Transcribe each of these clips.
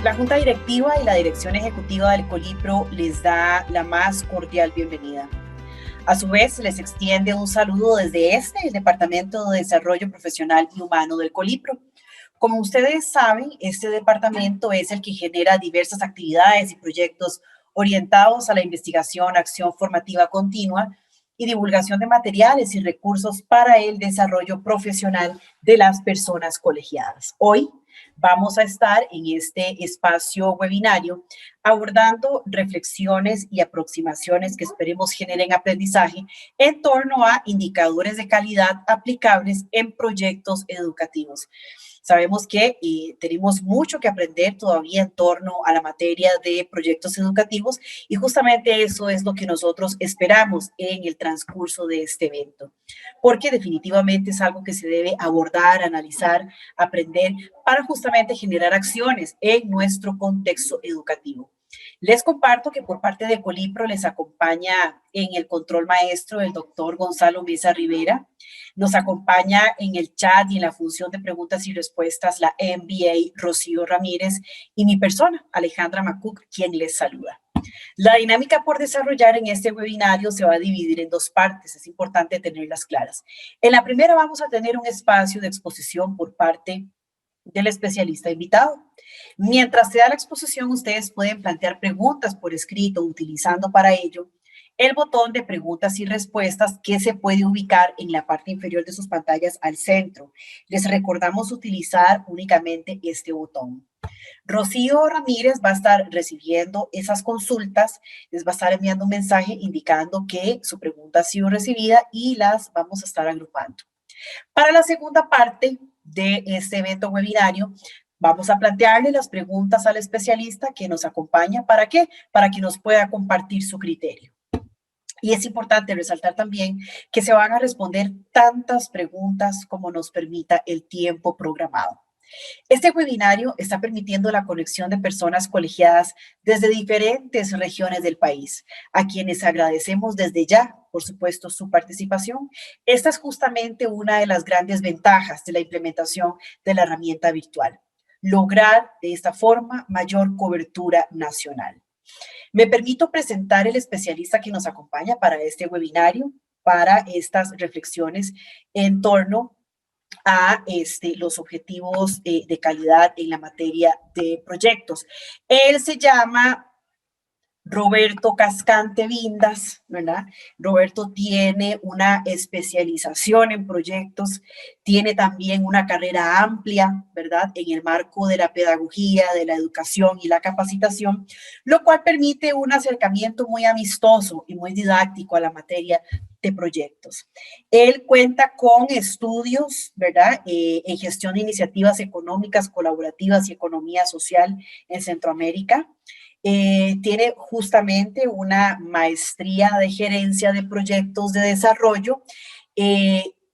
La Junta Directiva y la Dirección Ejecutiva del Colipro les da la más cordial bienvenida. A su vez, les extiende un saludo desde el Departamento de Desarrollo Profesional y Humano del Colipro. Como ustedes saben, este departamento es el que genera diversas actividades y proyectos orientados a la investigación, acción formativa continua y divulgación de materiales y recursos para el desarrollo profesional de las personas colegiadas. Hoy vamos a estar en este espacio webinario abordando reflexiones y aproximaciones que esperemos generen aprendizaje en torno a indicadores de calidad aplicables en proyectos educativos. Sabemos que tenemos mucho que aprender todavía en torno a la materia de proyectos educativos y justamente eso es lo que nosotros esperamos en el transcurso de este evento, porque definitivamente es algo que se debe abordar, analizar, aprender para justamente generar acciones en nuestro contexto educativo. Les comparto que por parte de Colipro les acompaña en el control maestro el doctor Gonzalo Mesa Rivera. Nos acompaña en el chat y en la función de preguntas y respuestas la MBA Rocío Ramírez y mi persona, Alejandra Macuc, quien les saluda. La dinámica por desarrollar en este webinario se va a dividir en dos partes, es importante tenerlas claras. En la primera vamos a tener un espacio de exposición por parte del especialista invitado. Mientras se da la exposición, ustedes pueden plantear preguntas por escrito utilizando para ello el botón de preguntas y respuestas que se puede ubicar en la parte inferior de sus pantallas al centro. Les recordamos utilizar únicamente este botón. Rocío Ramírez va a estar recibiendo esas consultas, les va a estar enviando un mensaje indicando que su pregunta ha sido recibida y las vamos a estar agrupando. Para la segunda parte de este evento webinario, vamos a plantearle las preguntas al especialista que nos acompaña. ¿Para qué? Para que nos pueda compartir su criterio. Y es importante resaltar también que se van a responder tantas preguntas como nos permita el tiempo programado. Este webinario está permitiendo la conexión de personas colegiadas desde diferentes regiones del país, a quienes agradecemos desde ya, por supuesto, su participación. Esta es justamente una de las grandes ventajas de la implementación de la herramienta virtual, lograr de esta forma mayor cobertura nacional. Me permito presentar el especialista que nos acompaña para este webinario, para estas reflexiones en torno a los objetivos de calidad en la materia de proyectos. Él se llama Roberto Cascante Vindas, ¿verdad? Roberto tiene una especialización en proyectos, tiene también una carrera amplia, ¿verdad? En el marco de la pedagogía, de la educación y la capacitación, lo cual permite un acercamiento muy amistoso y muy didáctico a la materia de proyectos. Él cuenta con estudios, ¿verdad? En gestión de iniciativas económicas, colaborativas y economía social en Centroamérica. Tiene justamente una maestría de gerencia de proyectos de desarrollo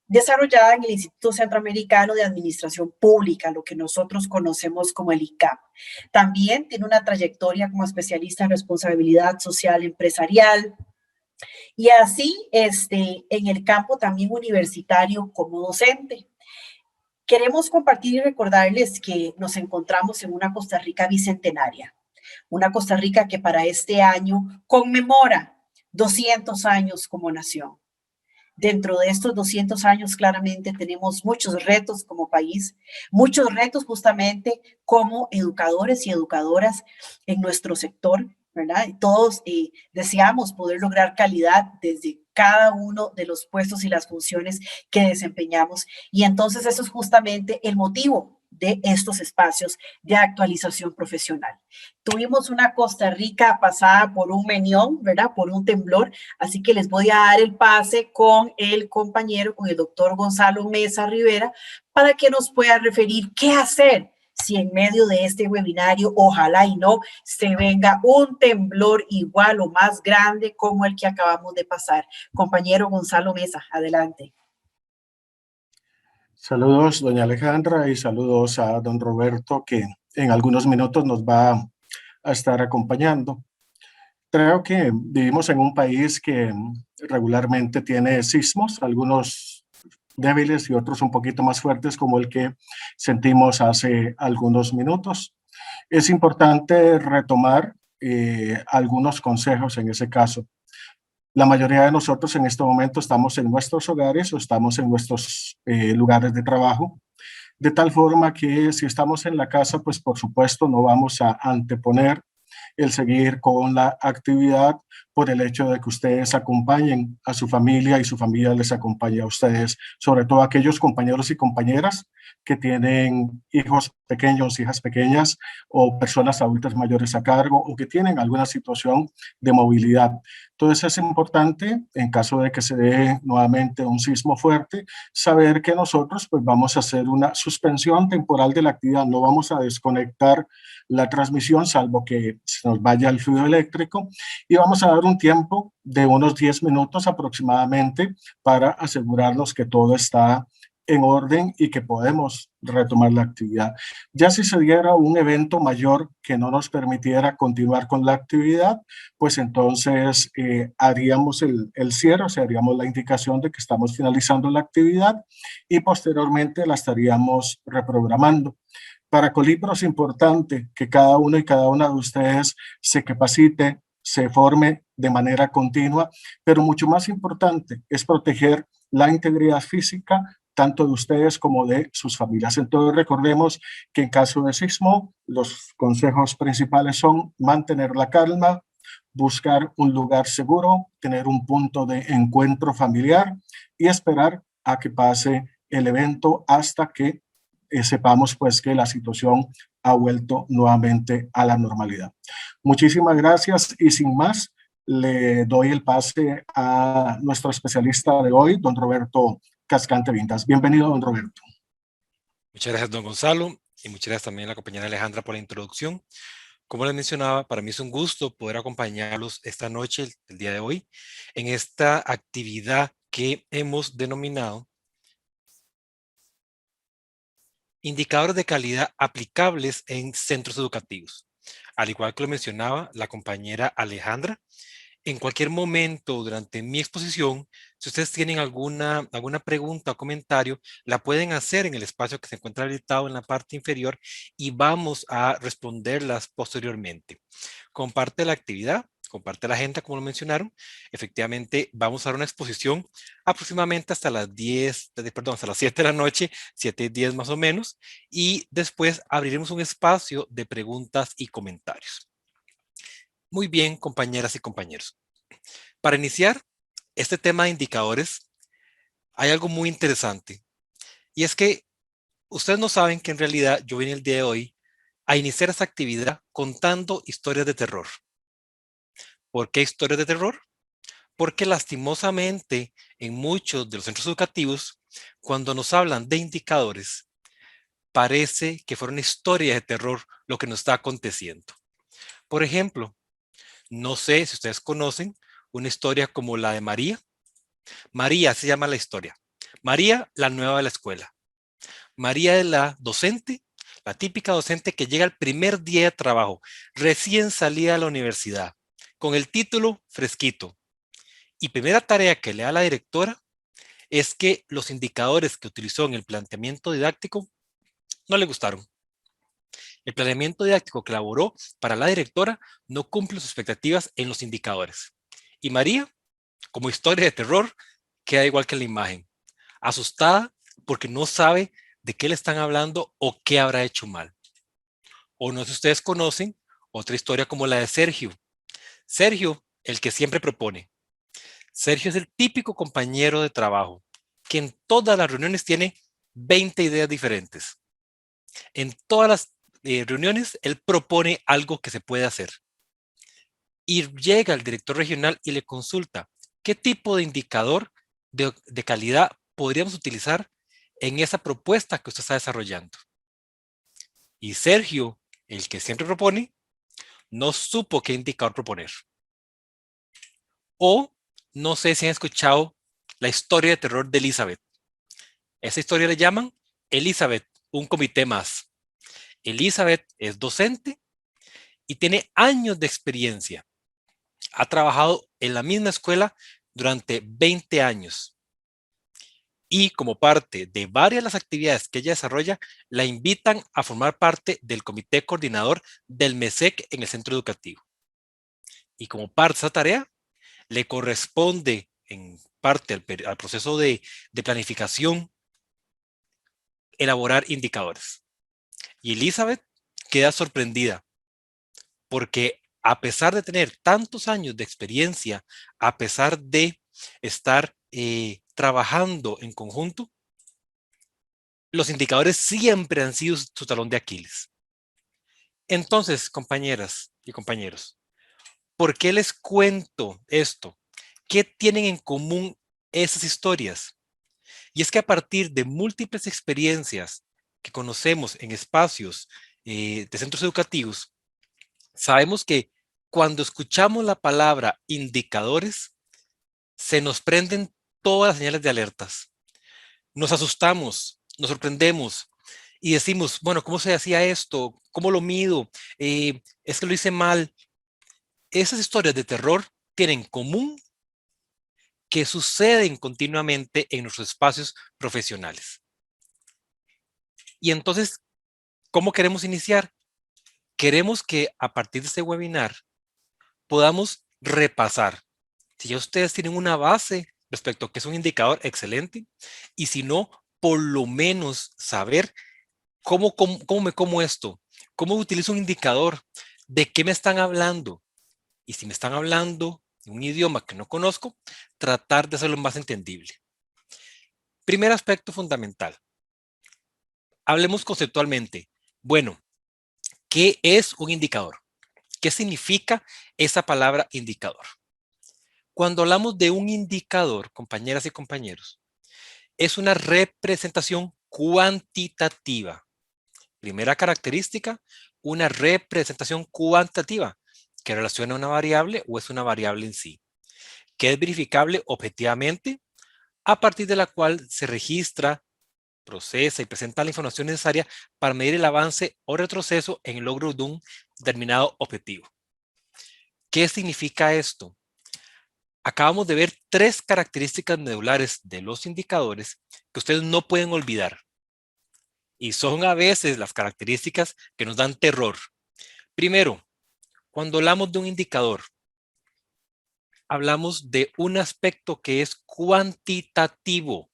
desarrollada en el Instituto Centroamericano de Administración Pública, lo que nosotros conocemos como el ICAP. También tiene una trayectoria como especialista en responsabilidad social empresarial y así en el campo también universitario como docente. Queremos compartir y recordarles que nos encontramos en una Costa Rica bicentenaria. Una Costa Rica que para este año conmemora 200 años como nación. Dentro de estos 200 años claramente tenemos muchos retos como país, muchos retos justamente como educadores y educadoras en nuestro sector, ¿verdad? Todos deseamos poder lograr calidad desde cada uno de los puestos y las funciones que desempeñamos. Y entonces eso es justamente el motivo de estos espacios de actualización profesional. Tuvimos una Costa Rica pasada por un menión, ¿verdad? Por un temblor, así que les voy a dar el pase con el compañero, con el doctor Gonzalo Mesa Rivera, para que nos pueda referir qué hacer si en medio de este webinario, ojalá y no, se venga un temblor igual o más grande como el que acabamos de pasar. Compañero Gonzalo Mesa, adelante. Saludos, doña Alejandra, y saludos a don Roberto, que en algunos minutos nos va a estar acompañando. Creo que vivimos en un país que regularmente tiene sismos, algunos débiles y otros un poquito más fuertes, como el que sentimos hace algunos minutos. Es importante retomar algunos consejos en ese caso. La mayoría de nosotros en este momento estamos en nuestros hogares o estamos en nuestros lugares de trabajo, de tal forma que si estamos en la casa, pues por supuesto no vamos a anteponer el seguir con la actividad por el hecho de que ustedes acompañen a su familia y su familia les acompañe a ustedes, sobre todo aquellos compañeros y compañeras que tienen hijos pequeños, hijas pequeñas o personas adultas mayores a cargo o que tienen alguna situación de movilidad. Entonces es importante, en caso de que se dé nuevamente un sismo fuerte, saber que nosotros pues vamos a hacer una suspensión temporal de la actividad, no vamos a desconectar la transmisión salvo que se nos vaya el fluido eléctrico y vamos a dar un tiempo de unos 10 minutos aproximadamente para asegurarnos que todo está en orden y que podemos retomar la actividad. Ya si se diera un evento mayor que no nos permitiera continuar con la actividad, pues entonces haríamos el cierre, o sea, haríamos la indicación de que estamos finalizando la actividad y posteriormente la estaríamos reprogramando. Para Colibro es importante que cada uno y cada una de ustedes se capacite, se forme de manera continua, pero mucho más importante es proteger la integridad física tanto de ustedes como de sus familias. Entonces recordemos que en caso de sismo, los consejos principales son mantener la calma, buscar un lugar seguro, tener un punto de encuentro familiar y esperar a que pase el evento hasta que sepamos pues que la situación ha vuelto nuevamente a la normalidad. Muchísimas gracias y sin más, le doy el pase a nuestro especialista de hoy, don Roberto Cascante Vintas. Bienvenido, don Roberto. Muchas gracias, don Gonzalo, y muchas gracias también a la compañera Alejandra por la introducción. Como les mencionaba, para mí es un gusto poder acompañarlos esta noche, el día de hoy, en esta actividad que hemos denominado indicadores de calidad aplicables en centros educativos. Al igual que lo mencionaba la compañera Alejandra, en cualquier momento durante mi exposición, si ustedes tienen alguna pregunta o comentario, la pueden hacer en el espacio que se encuentra habilitado en la parte inferior y vamos a responderlas posteriormente. Comparte la actividad, comparte la agenda, como lo mencionaron. Efectivamente, vamos a dar una exposición aproximadamente hasta las 7 de la noche, 7:10 más o menos, y después abriremos un espacio de preguntas y comentarios. Muy bien, compañeras y compañeros. Para iniciar este tema de indicadores, hay algo muy interesante. Y es que ustedes no saben que en realidad yo vine el día de hoy a iniciar esta actividad contando historias de terror. ¿Por qué historias de terror? Porque lastimosamente en muchos de los centros educativos, cuando nos hablan de indicadores, parece que fuera una historia de terror lo que nos está aconteciendo. Por ejemplo, no sé si ustedes conocen una historia como la de María. María se llama la historia. María, la nueva de la escuela. María es la docente, la típica docente que llega el primer día de trabajo, recién salida de la universidad, con el título fresquito. Y primera tarea que le da la directora es que los indicadores que utilizó en el planteamiento didáctico no le gustaron. El planeamiento didáctico que elaboró para la directora no cumple sus expectativas en los indicadores. Y María, como historia de terror, queda igual que en la imagen, asustada porque no sabe de qué le están hablando o qué habrá hecho mal. O no sé si ustedes conocen otra historia como la de Sergio. Sergio, el que siempre propone. Sergio es el típico compañero de trabajo que en todas las reuniones tiene 20 ideas diferentes. En todas las reuniones él propone algo que se puede hacer. Y llega el director regional y le consulta qué tipo de indicador de calidad podríamos utilizar en esa propuesta que usted está desarrollando. Y Sergio, el que siempre propone, no supo qué indicador proponer. O no sé si han escuchado la historia de terror de Elizabeth. Esa historia le llaman Elizabeth, un comité más. Elizabeth es docente y tiene años de experiencia. Ha trabajado en la misma escuela durante 20 años. y como parte de varias de las actividades que ella desarrolla, la invitan a formar parte del comité coordinador del MESEC en el centro educativo. Y como parte de esa tarea, le corresponde en parte al proceso de planificación elaborar indicadores. Y Elizabeth queda sorprendida porque a pesar de tener tantos años de experiencia, a pesar de estar trabajando en conjunto, los indicadores siempre han sido su talón de Aquiles. Entonces, compañeras y compañeros, ¿por qué les cuento esto? ¿Qué tienen en común esas historias? Y es que a partir de múltiples experiencias que conocemos en espacios de centros educativos, sabemos que cuando escuchamos la palabra indicadores, se nos prenden todas las señales de alertas. Nos asustamos, nos sorprendemos y decimos, bueno, ¿cómo se hacía esto? ¿Cómo lo mido? Es que lo hice mal. Esas historias de terror tienen en común que suceden continuamente en nuestros espacios profesionales. Y entonces, ¿cómo queremos iniciar? Queremos que a partir de este webinar podamos repasar. Si ya ustedes tienen una base respecto a qué es un indicador, excelente. Y si no, por lo menos saber cómo me como esto, cómo utilizo un indicador, de qué me están hablando. Y si me están hablando en un idioma que no conozco, tratar de hacerlo más entendible. Primer aspecto fundamental. Hablemos conceptualmente. Bueno, ¿qué es un indicador? ¿Qué significa esa palabra indicador? Cuando hablamos de un indicador, compañeras y compañeros, es una representación cuantitativa. Primera característica, una representación cuantitativa que relaciona una variable o es una variable en sí, que es verificable objetivamente, a partir de la cual se registra, procesa y presenta la información necesaria para medir el avance o retroceso en el logro de un determinado objetivo. ¿Qué significa esto? Acabamos de ver 3 características medulares de los indicadores que ustedes no pueden olvidar. Y son a veces las características que nos dan terror. Primero, cuando hablamos de un indicador, hablamos de un aspecto que es cuantitativo,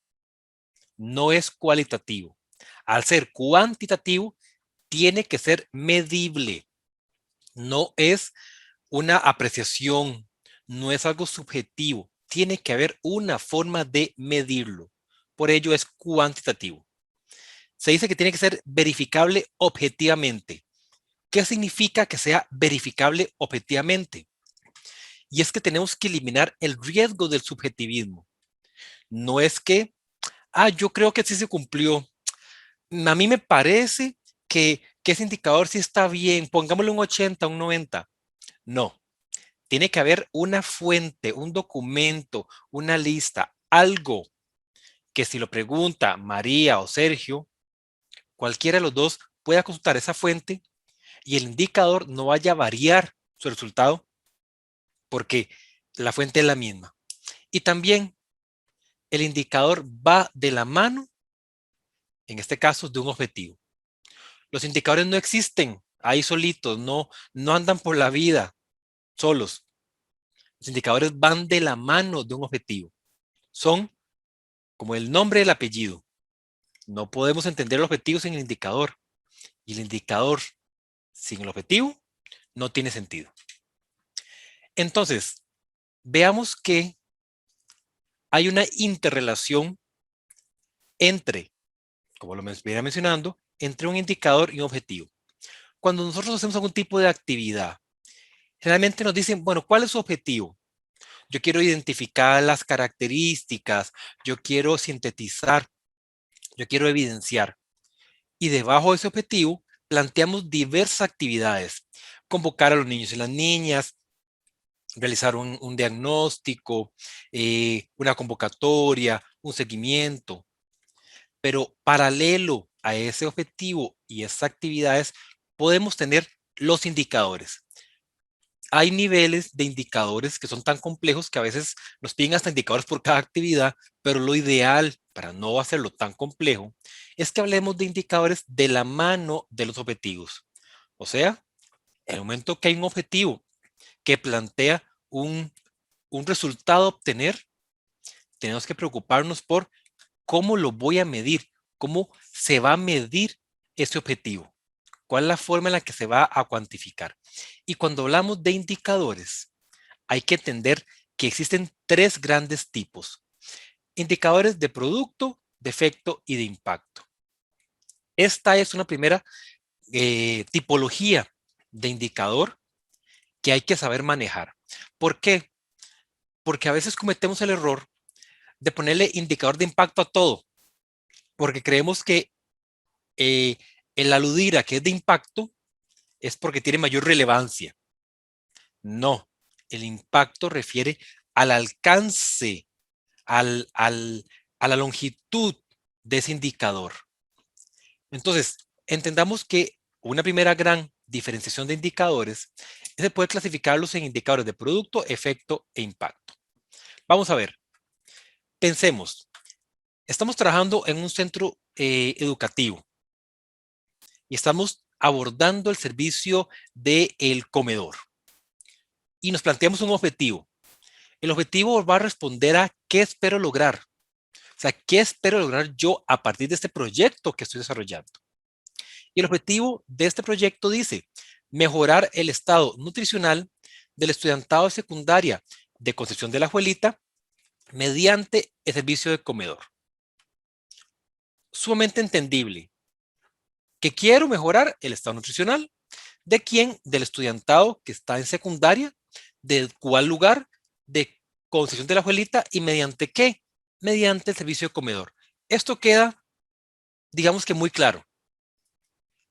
no es cualitativo. Al ser cuantitativo, tiene que ser medible. No es una apreciación, no es algo subjetivo. Tiene que haber una forma de medirlo. Por ello es cuantitativo. Se dice que tiene que ser verificable objetivamente. ¿Qué significa que sea verificable objetivamente? Y es que tenemos que eliminar el riesgo del subjetivismo. No es que, yo creo que sí se cumplió. A mí me parece que ese indicador sí está bien, pongámosle un 80, un 90. No, tiene que haber una fuente, un documento, una lista, algo que si lo pregunta María o Sergio, cualquiera de los dos pueda consultar esa fuente y el indicador no vaya a variar su resultado porque la fuente es la misma. Y también el indicador va de la mano, en este caso, de un objetivo. Los indicadores no existen ahí solitos, no andan por la vida solos. Los indicadores van de la mano de un objetivo. Son como el nombre y el apellido. No podemos entender el objetivo sin el indicador. Y el indicador sin el objetivo no tiene sentido. Entonces, veamos que hay una interrelación entre, como lo venía mencionando, entre un indicador y un objetivo. Cuando nosotros hacemos algún tipo de actividad, generalmente nos dicen, bueno, ¿cuál es su objetivo? Yo quiero identificar las características, yo quiero sintetizar, yo quiero evidenciar. Y debajo de ese objetivo planteamos diversas actividades. Convocar a los niños y las niñas, realizar un diagnóstico, una convocatoria, un seguimiento. Pero paralelo a ese objetivo y esas actividades, podemos tener los indicadores. Hay niveles de indicadores que son tan complejos que a veces nos piden hasta indicadores por cada actividad, pero lo ideal para no hacerlo tan complejo, es que hablemos de indicadores de la mano de los objetivos. O sea, en el momento que hay un objetivo que plantea un resultado a obtener, tenemos que preocuparnos por cómo lo voy a medir, cómo se va a medir ese objetivo, cuál es la forma en la que se va a cuantificar. Y cuando hablamos de indicadores, hay que entender que existen tres grandes tipos: indicadores de producto, de efecto y de impacto. Esta es una primera tipología de indicador que hay que saber manejar. ¿Por qué? Porque a veces cometemos el error de ponerle indicador de impacto a todo, porque creemos que el aludir a que es de impacto es porque tiene mayor relevancia. No, el impacto refiere al alcance, a la longitud de ese indicador. Entonces, entendamos que una primera gran diferenciación de indicadores es de poder clasificarlos en indicadores de producto, efecto e impacto. Vamos a ver, pensemos, estamos trabajando en un centro educativo y estamos abordando el servicio del comedor y nos planteamos un objetivo. El objetivo va a responder a qué espero lograr. O sea, ¿qué espero lograr yo a partir de este proyecto que estoy desarrollando? Y el objetivo de este proyecto dice mejorar el estado nutricional del estudiantado de secundaria de Concepción de la Juelita mediante el servicio de comedor. Sumamente entendible. Que quiero mejorar el estado nutricional. ¿De quién? Del estudiantado que está en secundaria. ¿De cuál lugar? De Concepción de la Juelita. ¿Y mediante qué? Mediante el servicio de comedor. Esto queda, digamos que muy claro.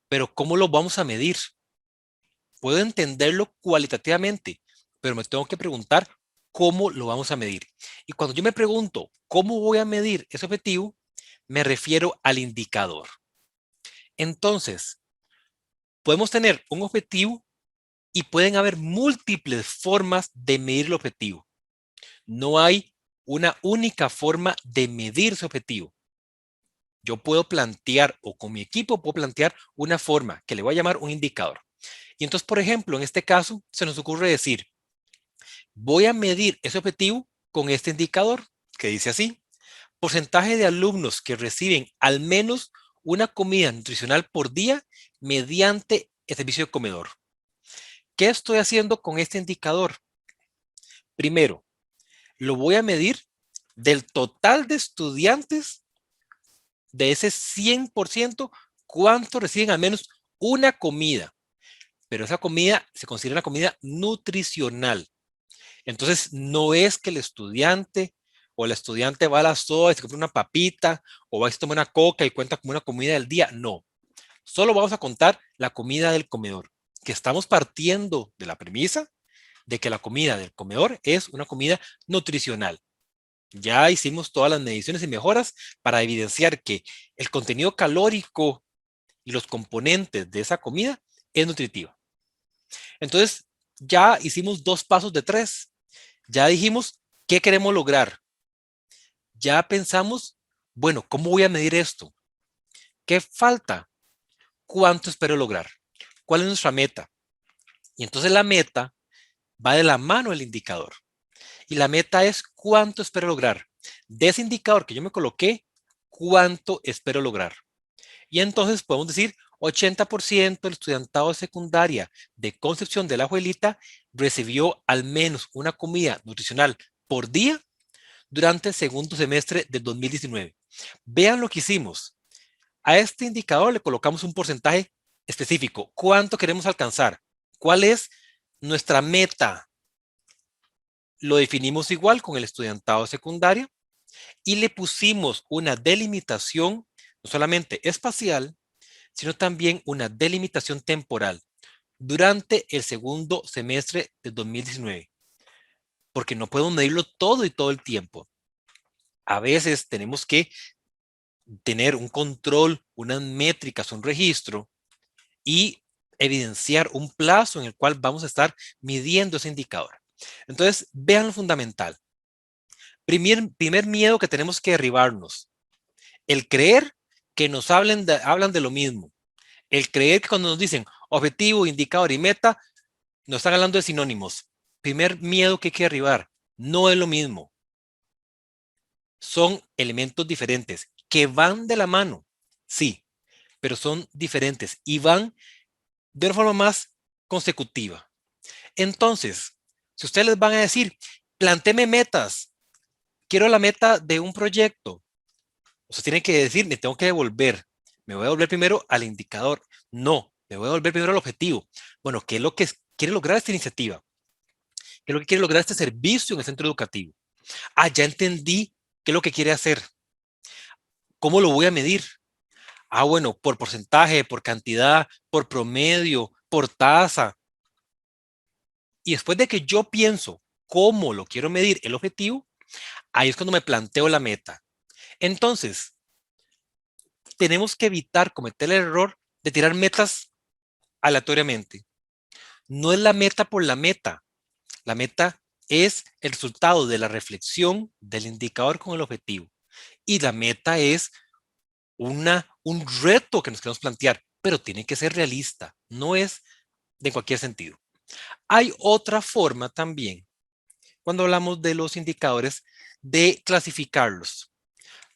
Pero ¿cómo lo vamos a medir? Puedo entenderlo cualitativamente, pero me tengo que preguntar cómo lo vamos a medir. Y cuando yo me pregunto cómo voy a medir ese objetivo, me refiero al indicador. Entonces, podemos tener un objetivo y pueden haber múltiples formas de medir el objetivo. No hay una única forma de medir ese objetivo. Yo puedo plantear, o con mi equipo puedo plantear una forma que le voy a llamar un indicador. Y entonces, por ejemplo, en este caso, se nos ocurre decir, voy a medir ese objetivo con este indicador que dice así: porcentaje de alumnos que reciben al menos una comida nutricional por día mediante el servicio de comedor. ¿Qué estoy haciendo con este indicador? Primero, lo voy a medir del total de estudiantes de ese 100%, cuántos reciben al menos una comida. Pero esa comida se considera una comida nutricional. Entonces, no es que el estudiante o la estudiante va a la soda y se compra una papita o va a tomar una coca y cuenta como una comida del día. No, solo vamos a contar la comida del comedor, que estamos partiendo de la premisa de que la comida del comedor es una comida nutricional. Ya hicimos todas las mediciones y mejoras para evidenciar que el contenido calórico y los componentes de esa comida es nutritiva. Entonces, ya hicimos 2 pasos de 3. Ya dijimos qué queremos lograr. Ya pensamos, bueno, ¿cómo voy a medir esto? ¿Qué falta? ¿Cuánto espero lograr? ¿Cuál es nuestra meta? Y entonces la meta va de la mano del indicador. Y la meta es cuánto espero lograr. De ese indicador que yo me coloqué, ¿cuánto espero lograr? Y entonces podemos decir 80% del estudiantado de secundaria de Concepción de la Juelita recibió al menos una comida nutricional por día durante el segundo semestre del 2019. Vean lo que hicimos. A este indicador le colocamos un porcentaje específico. ¿Cuánto queremos alcanzar? ¿Cuál es nuestra meta? Lo definimos igual con el estudiantado de secundaria y le pusimos una delimitación, no solamente espacial, sino también una delimitación temporal durante el segundo semestre de 2019. Porque no podemos medirlo todo y todo el tiempo. A veces tenemos que tener un control, unas métricas, un registro y evidenciar un plazo en el cual vamos a estar midiendo ese indicador. Entonces, vean lo fundamental. Primer miedo que tenemos que derribarnos. El creer que nos hablan de lo mismo. El creer que cuando nos dicen objetivo, indicador y meta, nos están hablando de sinónimos. Primer miedo que hay que derribar. No es lo mismo. Son elementos diferentes que van de la mano. Sí, pero son diferentes y van de una forma más consecutiva. Entonces, si ustedes les van a decir, plantéme metas, quiero la meta de un proyecto, ustedes tienen que decir, me tengo que devolver. Me voy a devolver primero al indicador. No, me voy a devolver primero al objetivo. Bueno, ¿qué es lo que quiere lograr esta iniciativa? ¿Qué es lo que quiere lograr este servicio en el centro educativo? Ah, ya entendí qué es lo que quiere hacer. ¿Cómo lo voy a medir? Ah, bueno, por porcentaje, por cantidad, por promedio, por tasa. Y después de que yo pienso cómo lo quiero medir el objetivo, ahí es cuando me planteo la meta. Entonces, tenemos que evitar cometer el error de tirar metas aleatoriamente. No es la meta por la meta. La meta es el resultado de la reflexión del indicador con el objetivo. Y la meta es un reto que nos queremos plantear, pero tiene que ser realista. No es de cualquier sentido. Hay otra forma también, cuando hablamos de los indicadores, de clasificarlos.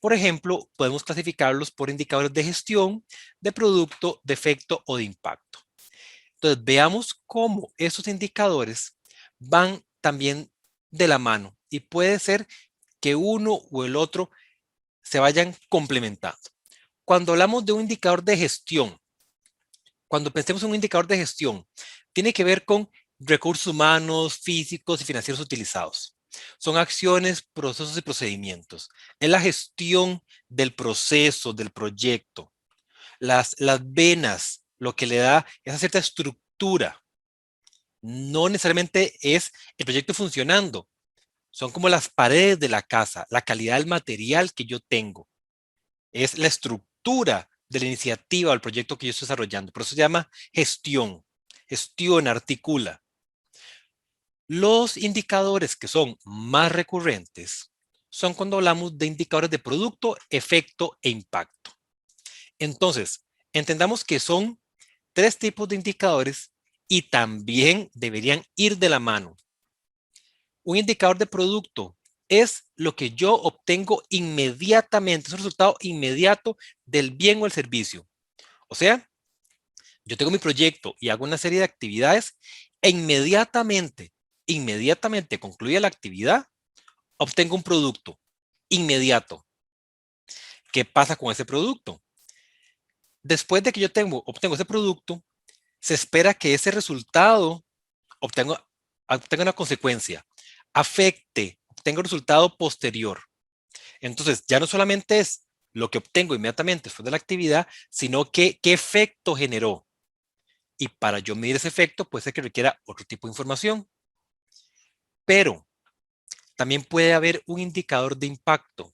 Por ejemplo, podemos clasificarlos por indicadores de gestión, de producto, de efecto o de impacto. Entonces, veamos cómo esos indicadores van también de la mano y puede ser que uno o el otro se vayan complementando. Cuando hablamos de un indicador de gestión, cuando pensemos en un indicador de gestión, tiene que ver con recursos humanos, físicos y financieros utilizados. Son acciones, procesos y procedimientos. Es la gestión del proceso, del proyecto. Las venas, lo que le da esa cierta estructura. No necesariamente es el proyecto funcionando. Son como las paredes de la casa, la calidad del material que yo tengo. Es la estructura de la iniciativa o el proyecto que yo estoy desarrollando. Por eso se llama gestión. Gestión, articula. Los indicadores que son más recurrentes son cuando hablamos de indicadores de producto, efecto e impacto. Entonces, entendamos que son 3 tipos de indicadores y también deberían ir de la mano. Un indicador de producto es lo que yo obtengo inmediatamente, es un resultado inmediato del bien o el servicio. O sea, yo tengo mi proyecto y hago una serie de actividades e inmediatamente concluye la actividad, obtengo un producto inmediato. ¿Qué pasa con ese producto? Después de que yo obtengo ese producto, se espera que ese resultado obtenga una consecuencia, obtenga un resultado posterior. Entonces, ya no solamente es lo que obtengo inmediatamente después de la actividad, sino que qué efecto generó. Y para yo medir ese efecto, puede ser que requiera otro tipo de información. Pero también puede haber un indicador de impacto.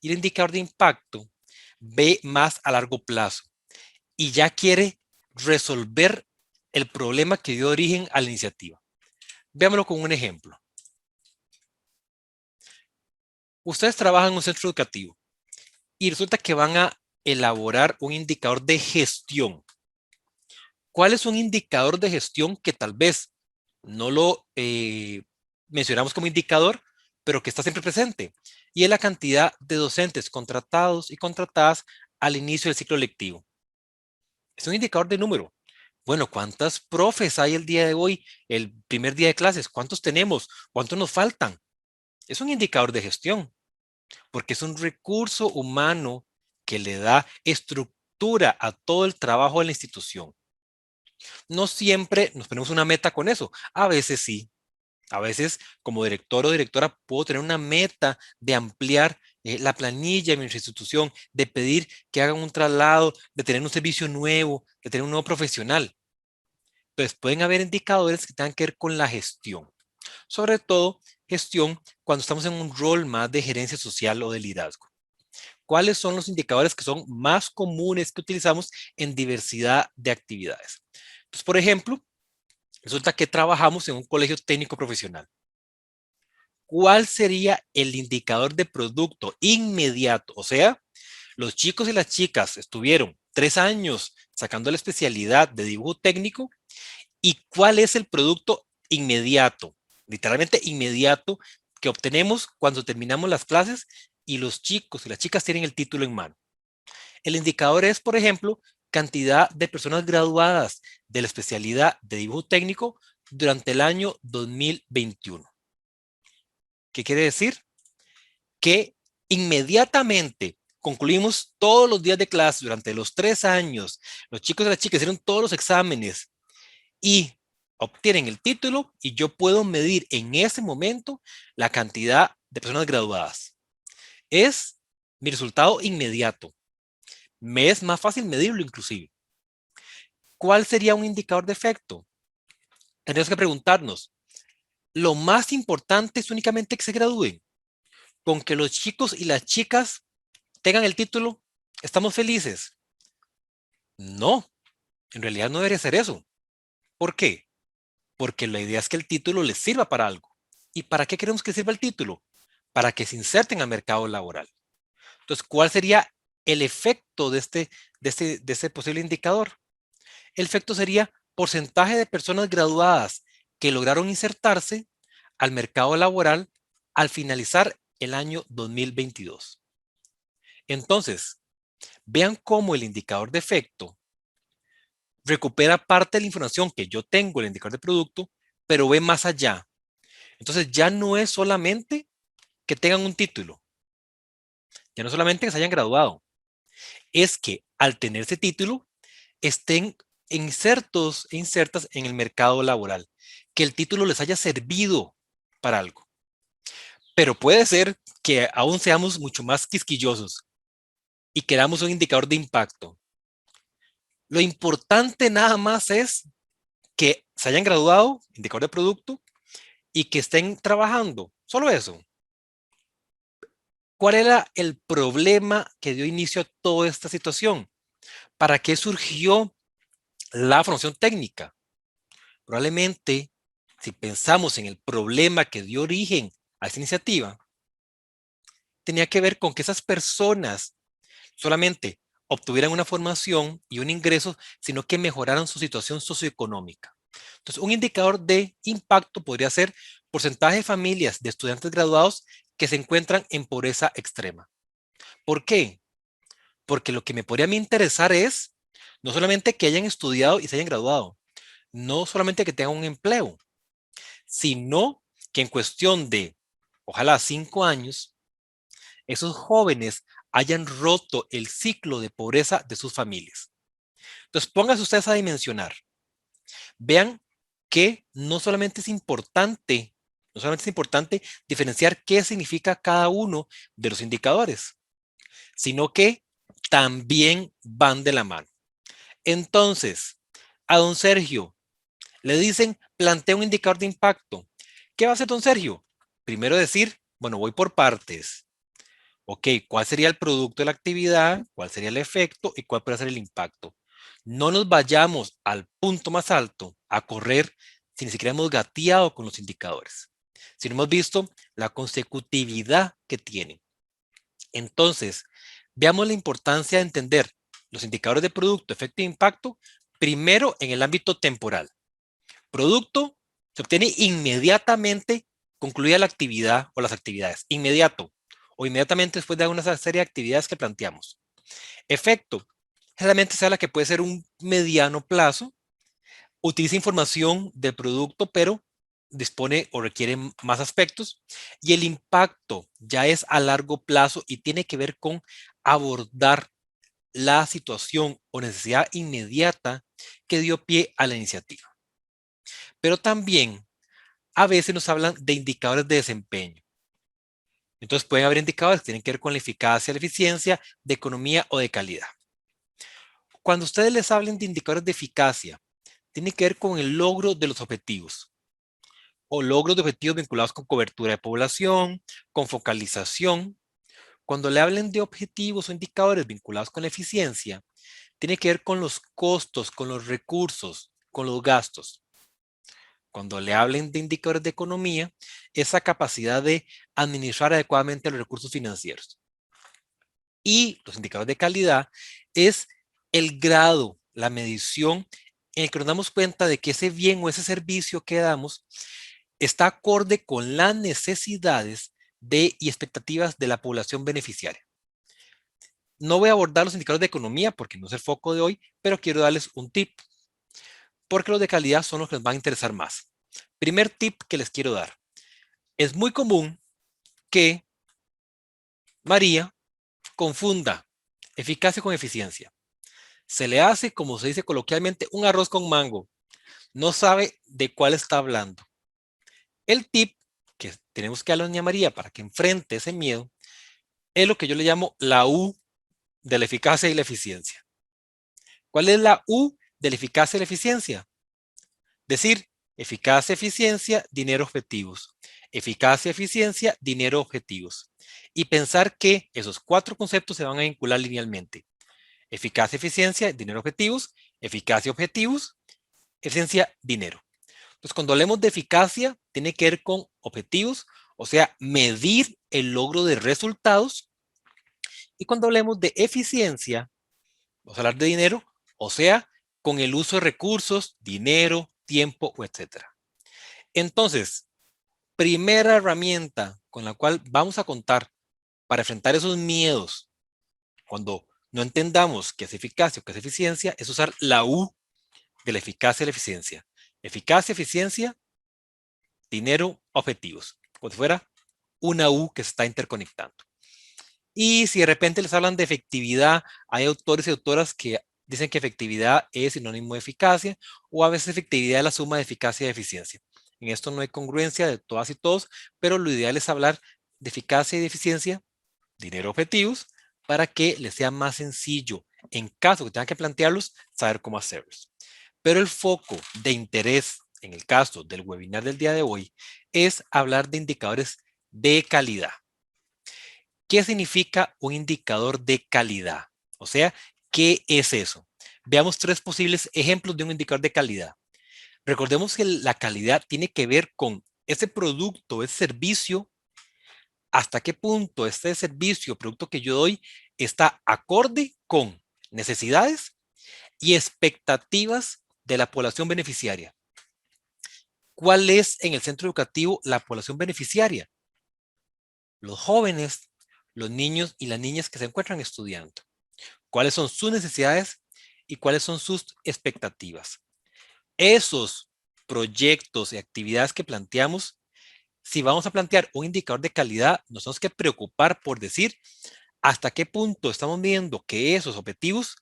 Y el indicador de impacto ve más a largo plazo y ya quiere resolver el problema que dio origen a la iniciativa. Veámoslo con un ejemplo. Ustedes trabajan en un centro educativo y resulta que van a elaborar un indicador de gestión. ¿Cuál es un indicador de gestión que tal vez no lo mencionamos como indicador, pero que está siempre presente? Y es la cantidad de docentes contratados y contratadas al inicio del ciclo lectivo. Es un indicador de número. Bueno, ¿cuántas profes hay el día de hoy, el primer día de clases? ¿Cuántos tenemos? ¿Cuántos nos faltan? Es un indicador de gestión, porque es un recurso humano que le da estructura a todo el trabajo de la institución. No siempre nos ponemos una meta con eso. A veces sí. A veces, como director o directora, puedo tener una meta de ampliar la planilla de mi institución, de pedir que hagan un traslado, de tener un servicio nuevo, de tener un nuevo profesional. Entonces, pueden haber indicadores que tengan que ver con la gestión. Sobre todo, gestión cuando estamos en un rol más de gerencia social o de liderazgo. ¿Cuáles son los indicadores que son más comunes que utilizamos en diversidad de actividades? Entonces, por ejemplo, resulta que trabajamos en un colegio técnico profesional. ¿Cuál sería el indicador de producto inmediato? O sea, los chicos y las chicas estuvieron 3 años sacando la especialidad de dibujo técnico y cuál es el producto inmediato, literalmente inmediato, que obtenemos cuando terminamos las clases y los chicos y las chicas tienen el título en mano. El indicador es, por ejemplo, cantidad de personas graduadas de la especialidad de dibujo técnico durante el año 2021. ¿Qué quiere decir? Que inmediatamente concluimos todos los días de clase durante los 3 años. Los chicos y las chicas hicieron todos los exámenes y obtienen el título y yo puedo medir en ese momento la cantidad de personas graduadas. Es mi resultado inmediato. Me es más fácil medirlo inclusive. ¿Cuál sería un indicador de efecto? Tenemos que preguntarnos, ¿lo más importante es únicamente que se gradúen? ¿Con que los chicos y las chicas tengan el título, estamos felices? No, en realidad no debería ser eso. ¿Por qué? Porque la idea es que el título les sirva para algo. ¿Y para qué queremos que sirva el título? Para que se inserten al mercado laboral. Entonces, ¿cuál sería el efecto de este posible indicador? El efecto sería porcentaje de personas graduadas que lograron insertarse al mercado laboral al finalizar el año 2022. Entonces, vean cómo el indicador de efecto recupera parte de la información que yo tengo, el indicador de producto, pero ve más allá. Entonces, ya no es solamente que tengan un título, ya no solamente que se hayan graduado, es que al tener ese título estén insertos e insertas en el mercado laboral, que el título les haya servido para algo. Pero puede ser que aún seamos mucho más quisquillosos y queramos un indicador de impacto. Lo importante nada más es que se hayan graduado, indicador de producto, y que estén trabajando. Solo eso. ¿Cuál era el problema que dio inicio a toda esta situación? ¿Para qué surgió la formación técnica? Probablemente, si pensamos en el problema que dio origen a esta iniciativa, tenía que ver con que esas personas solamente obtuvieran una formación y un ingreso, sino que mejoraran su situación socioeconómica. Entonces, un indicador de impacto podría ser porcentaje de familias de estudiantes graduados que se encuentran en pobreza extrema. ¿Por qué? Porque lo que me podría a mí interesar es no solamente que hayan estudiado y se hayan graduado, no solamente que tengan un empleo, sino que en cuestión de, ojalá 5 años, esos jóvenes hayan roto el ciclo de pobreza de sus familias. Entonces, pónganse ustedes a dimensionar. Vean que no solamente es importante diferenciar qué significa cada uno de los indicadores, sino que también van de la mano. Entonces, a don Sergio le dicen, plantea un indicador de impacto. ¿Qué va a hacer don Sergio? Primero decir, bueno, voy por partes. Ok, ¿cuál sería el producto de la actividad? ¿Cuál sería el efecto? ¿Y cuál puede ser el impacto? No nos vayamos al punto más alto a correr si ni siquiera hemos gateado con los indicadores. Si no hemos visto la consecutividad que tienen. Entonces, veamos la importancia de entender los indicadores de producto, efecto e impacto, primero en el ámbito temporal. Producto se obtiene inmediatamente concluida la actividad o las actividades. Inmediato o inmediatamente después de una serie de actividades que planteamos. Efecto, generalmente se habla que puede ser un mediano plazo, utiliza información del producto, pero dispone o requiere más aspectos. Y el impacto ya es a largo plazo y tiene que ver con abordar la situación o necesidad inmediata que dio pie a la iniciativa. Pero también a veces nos hablan de indicadores de desempeño. Entonces pueden haber indicadores que tienen que ver con la eficacia, la eficiencia, de economía o de calidad. Cuando ustedes les hablen de indicadores de eficacia, tiene que ver con el logro de los objetivos o logros de objetivos vinculados con cobertura de población, con focalización. Cuando le hablen de objetivos o indicadores vinculados con la eficiencia, tiene que ver con los costos, con los recursos, con los gastos. Cuando le hablen de indicadores de economía, esa capacidad de administrar adecuadamente los recursos financieros. Y los indicadores de calidad es el grado, la medición en el que nos damos cuenta de que ese bien o ese servicio que damos está acorde con las necesidades y expectativas de la población beneficiaria. No voy a abordar los indicadores de economía porque no es el foco de hoy, pero quiero darles un tip, porque los de calidad son los que les van a interesar más. Primer tip que les quiero dar. Es muy común que María confunda eficacia con eficiencia. Se le hace, como se dice coloquialmente, un arroz con mango. No sabe de cuál está hablando. El tip que tenemos que darle a doña María para que enfrente ese miedo es lo que yo le llamo la U de la eficacia y la eficiencia. ¿Cuál es la U de la eficacia y la eficiencia? Decir, eficacia, eficiencia, dinero, objetivos. Eficacia, eficiencia, dinero, objetivos. Y pensar que esos 4 conceptos se van a vincular linealmente. Eficacia, eficiencia, dinero, objetivos. Eficacia, objetivos. Eficiencia, dinero. Entonces, cuando hablemos de eficacia, tiene que ver con objetivos, o sea, medir el logro de resultados. Y cuando hablemos de eficiencia, vamos a hablar de dinero, o sea, con el uso de recursos, dinero, tiempo, etcétera. Entonces, primera herramienta con la cual vamos a contar para enfrentar esos miedos cuando no entendamos qué es eficacia o qué es eficiencia, es usar la U de la eficacia y la eficiencia. Eficacia, eficiencia, dinero, objetivos. Como si fuera una U que se está interconectando. Y si de repente les hablan de efectividad, hay autores y autoras que dicen que efectividad es sinónimo de eficacia, o a veces efectividad es la suma de eficacia y de eficiencia. En esto no hay congruencia de todas y todos, pero lo ideal es hablar de eficacia y de eficiencia, dinero, objetivos, para que les sea más sencillo, en caso que tengan que plantearlos, saber cómo hacerlos. Pero el foco de interés en el caso del webinar del día de hoy es hablar de indicadores de calidad. ¿Qué significa un indicador de calidad? O sea, ¿qué es eso? Veamos 3 posibles ejemplos de un indicador de calidad. Recordemos que la calidad tiene que ver con ese producto, ese servicio, hasta qué punto este servicio o producto que yo doy está acorde con necesidades y expectativas de la población beneficiaria. ¿Cuál es en el centro educativo la población beneficiaria? Los jóvenes, los niños y las niñas que se encuentran estudiando. ¿Cuáles son sus necesidades y cuáles son sus expectativas? Esos proyectos y actividades que planteamos, si vamos a plantear un indicador de calidad, nos tenemos que preocupar por decir hasta qué punto estamos viendo que esos objetivos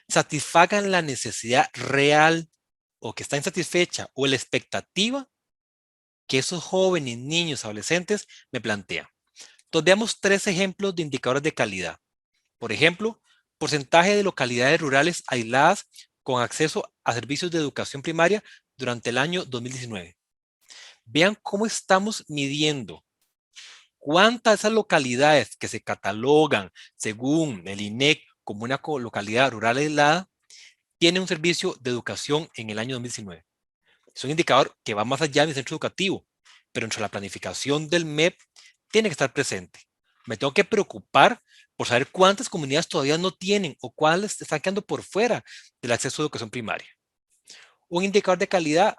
satisfagan la necesidad real o que está insatisfecha o la expectativa que esos jóvenes, niños, adolescentes me plantean. Entonces, veamos 3 ejemplos de indicadores de calidad. Por ejemplo, porcentaje de localidades rurales aisladas con acceso a servicios de educación primaria durante el año 2019. Vean cómo estamos midiendo cuántas de esas localidades que se catalogan según el INEC como una localidad rural aislada tienen un servicio de educación en el año 2019. Es un indicador que va más allá del centro educativo, pero entre la planificación del MEP tiene que estar presente. Me tengo que preocupar por saber cuántas comunidades todavía no tienen o cuáles están quedando por fuera del acceso a educación primaria. Un indicador de calidad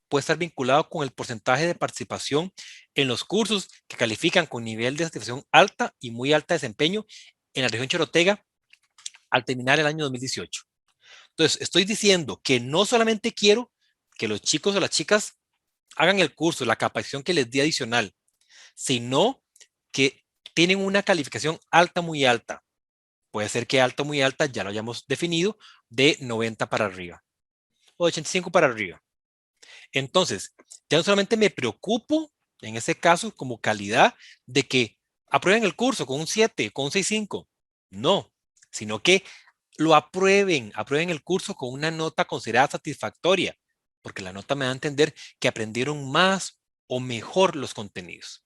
puede estar vinculado con el porcentaje de participación en los cursos que califican con nivel de satisfacción alta y muy alta desempeño en la región Chorotega al terminar el año 2018. Entonces, estoy diciendo que no solamente quiero que los chicos o las chicas hagan el curso, la capacitación que les di adicional, sino que tienen una calificación alta, muy alta. Puede ser que alta, muy alta, ya lo hayamos definido, de 90 para arriba o de 85 para arriba. Entonces, ya no solamente me preocupo, en ese caso, como calidad, de que aprueben el curso con un 7, con un 6.5. No, sino que lo aprueben el curso con una nota considerada satisfactoria, porque la nota me da a entender que aprendieron más o mejor los contenidos.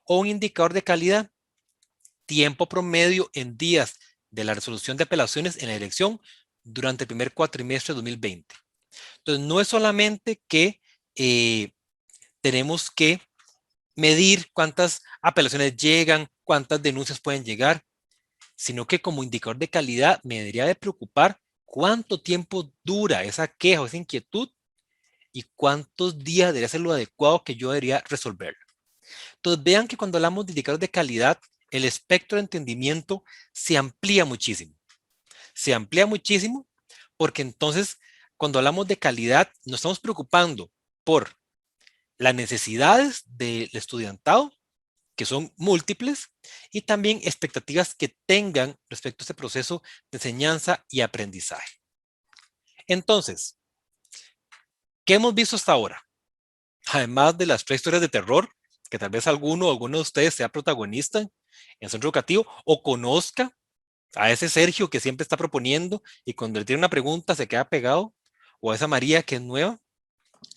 O un indicador de calidad, tiempo promedio en días de la resolución de apelaciones en la dirección durante el primer cuatrimestre de 2020. Entonces, no es solamente que tenemos que medir cuántas apelaciones llegan, cuántas denuncias pueden llegar. sino que como indicador de calidad me debería de preocupar cuánto tiempo dura esa queja o esa inquietud y cuántos días debería ser lo adecuado que yo debería resolver. Entonces vean que cuando hablamos de indicadores de calidad, el espectro de entendimiento se amplía muchísimo. Se amplía muchísimo porque entonces cuando hablamos de calidad nos estamos preocupando por las necesidades del estudiantado, que son múltiples, y también expectativas que tengan respecto a este proceso de enseñanza y aprendizaje. Entonces, ¿qué hemos visto hasta ahora? Además de las 3 historias de terror, que tal vez alguno o alguno de ustedes sea protagonista en el centro educativo o conozca a ese Sergio que siempre está proponiendo y cuando le tiene una pregunta se queda pegado, o a esa María que es nueva,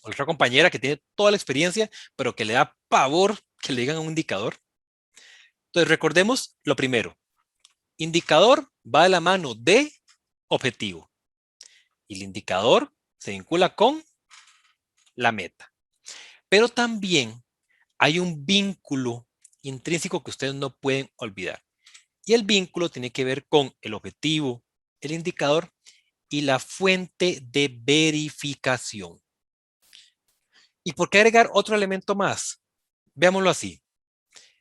o otra compañera que tiene toda la experiencia, pero que le da pavor que le digan un indicador. Entonces recordemos lo primero, indicador va de la mano de objetivo y el indicador se vincula con la meta. Pero también hay un vínculo intrínseco que ustedes no pueden olvidar. Y el vínculo tiene que ver con el objetivo, el indicador y la fuente de verificación. ¿Y por qué agregar otro elemento más? Veámoslo así.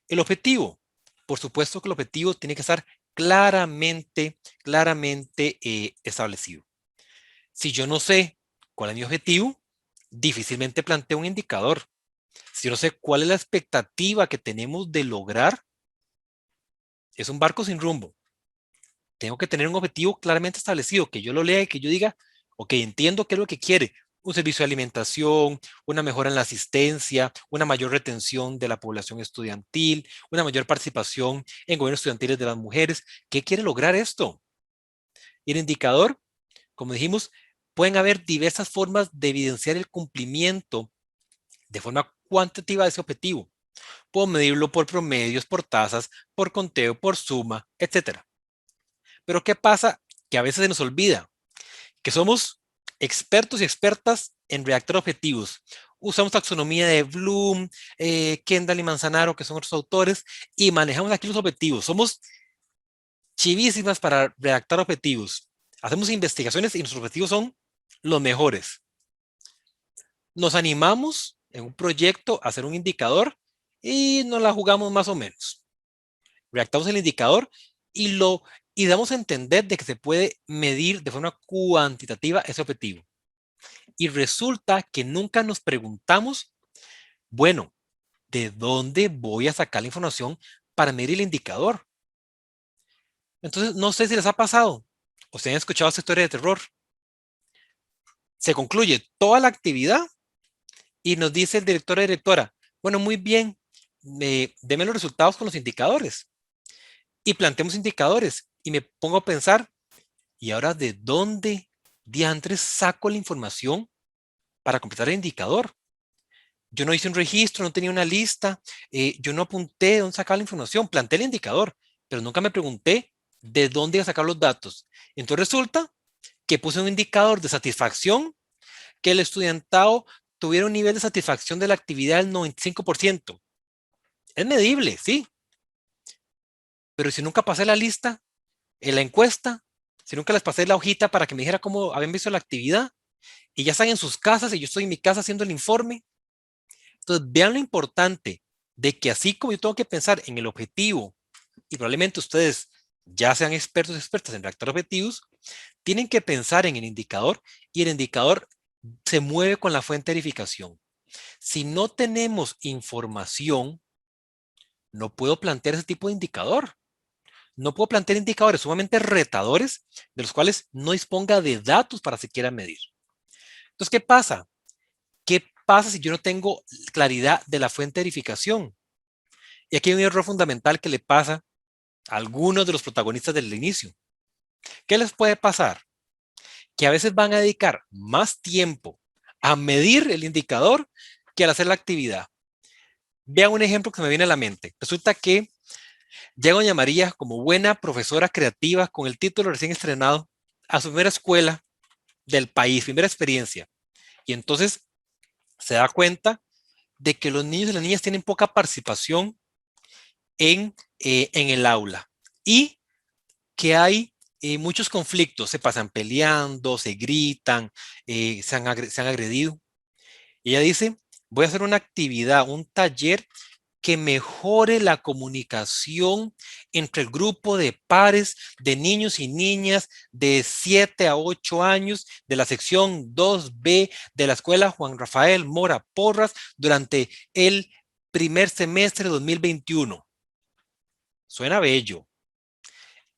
El objetivo, por supuesto que el objetivo tiene que estar claramente establecido. Si yo no sé cuál es mi objetivo, difícilmente planteo un indicador. Si yo no sé cuál es la expectativa que tenemos de lograr, es un barco sin rumbo. Tengo que tener un objetivo claramente establecido, que yo lo lea y que yo diga, ok, entiendo qué es lo que quiere. Un servicio de alimentación, una mejora en la asistencia, una mayor retención de la población estudiantil, una mayor participación en gobiernos estudiantiles de las mujeres. ¿Qué quiere lograr esto? Y el indicador, como dijimos, pueden haber diversas formas de evidenciar el cumplimiento de forma cuantitativa de ese objetivo. Puedo medirlo por promedios, por tasas, por conteo, por suma, etcétera. Pero ¿qué pasa? Que a veces se nos olvida que somos expertos y expertas en redactar objetivos. Usamos taxonomía de Bloom, Kendall y Manzanaro, que son otros autores, y manejamos aquí los objetivos. Somos chivísimas para redactar objetivos. Hacemos investigaciones y nuestros objetivos son los mejores. Nos animamos en un proyecto a hacer un indicador y nos la jugamos más o menos. Redactamos el indicador y damos a entender de que se puede medir de forma cuantitativa ese objetivo. Y resulta que nunca nos preguntamos, bueno, ¿de dónde voy a sacar la información para medir el indicador? Entonces, no sé si les ha pasado o si han escuchado esta historia de terror. Se concluye toda la actividad y nos dice el director o directora, bueno, muy bien, deme los resultados con los indicadores. Y planteamos indicadores y me pongo a pensar, ¿y ahora de dónde diantres saco la información para completar el indicador? Yo no hice un registro, no tenía una lista, yo no apunté de dónde sacaba la información, planteé el indicador, pero nunca me pregunté de dónde iba a sacar los datos. Entonces resulta que puse un indicador de satisfacción, que el estudiantado tuviera un nivel de satisfacción de la actividad del 95%. Es medible, sí, pero si nunca pasé la lista, en la encuesta, si nunca les pasé la hojita para que me dijera cómo habían visto la actividad, y ya están en sus casas y yo estoy en mi casa haciendo el informe. Entonces, vean lo importante de que así como yo tengo que pensar en el objetivo, y probablemente ustedes ya sean expertos y expertas en redactar objetivos, tienen que pensar en el indicador y el indicador se mueve con la fuente de verificación. Si no tenemos información, no puedo plantear ese tipo de indicador. No puedo plantear indicadores sumamente retadores de los cuales no disponga de datos para siquiera medir. Entonces, ¿qué pasa? ¿Qué pasa si yo no tengo claridad de la fuente de verificación? Y aquí hay un error fundamental que le pasa a algunos de los protagonistas del inicio. ¿Qué les puede pasar? Que a veces van a dedicar más tiempo a medir el indicador que al hacer la actividad. Vean un ejemplo que se me viene a la mente. Resulta que llega doña María como buena profesora creativa con el título recién estrenado a su primera escuela del país, primera experiencia. Y entonces se da cuenta de que los niños y las niñas tienen poca participación en el aula. Y que hay muchos conflictos, se pasan peleando, se gritan, se han agredido. Y ella dice, voy a hacer una actividad, un taller que mejore la comunicación entre el grupo de pares de niños y niñas de 7 a 8 años de la sección 2B de la escuela Juan Rafael Mora Porras durante el primer semestre de 2021. Suena bello.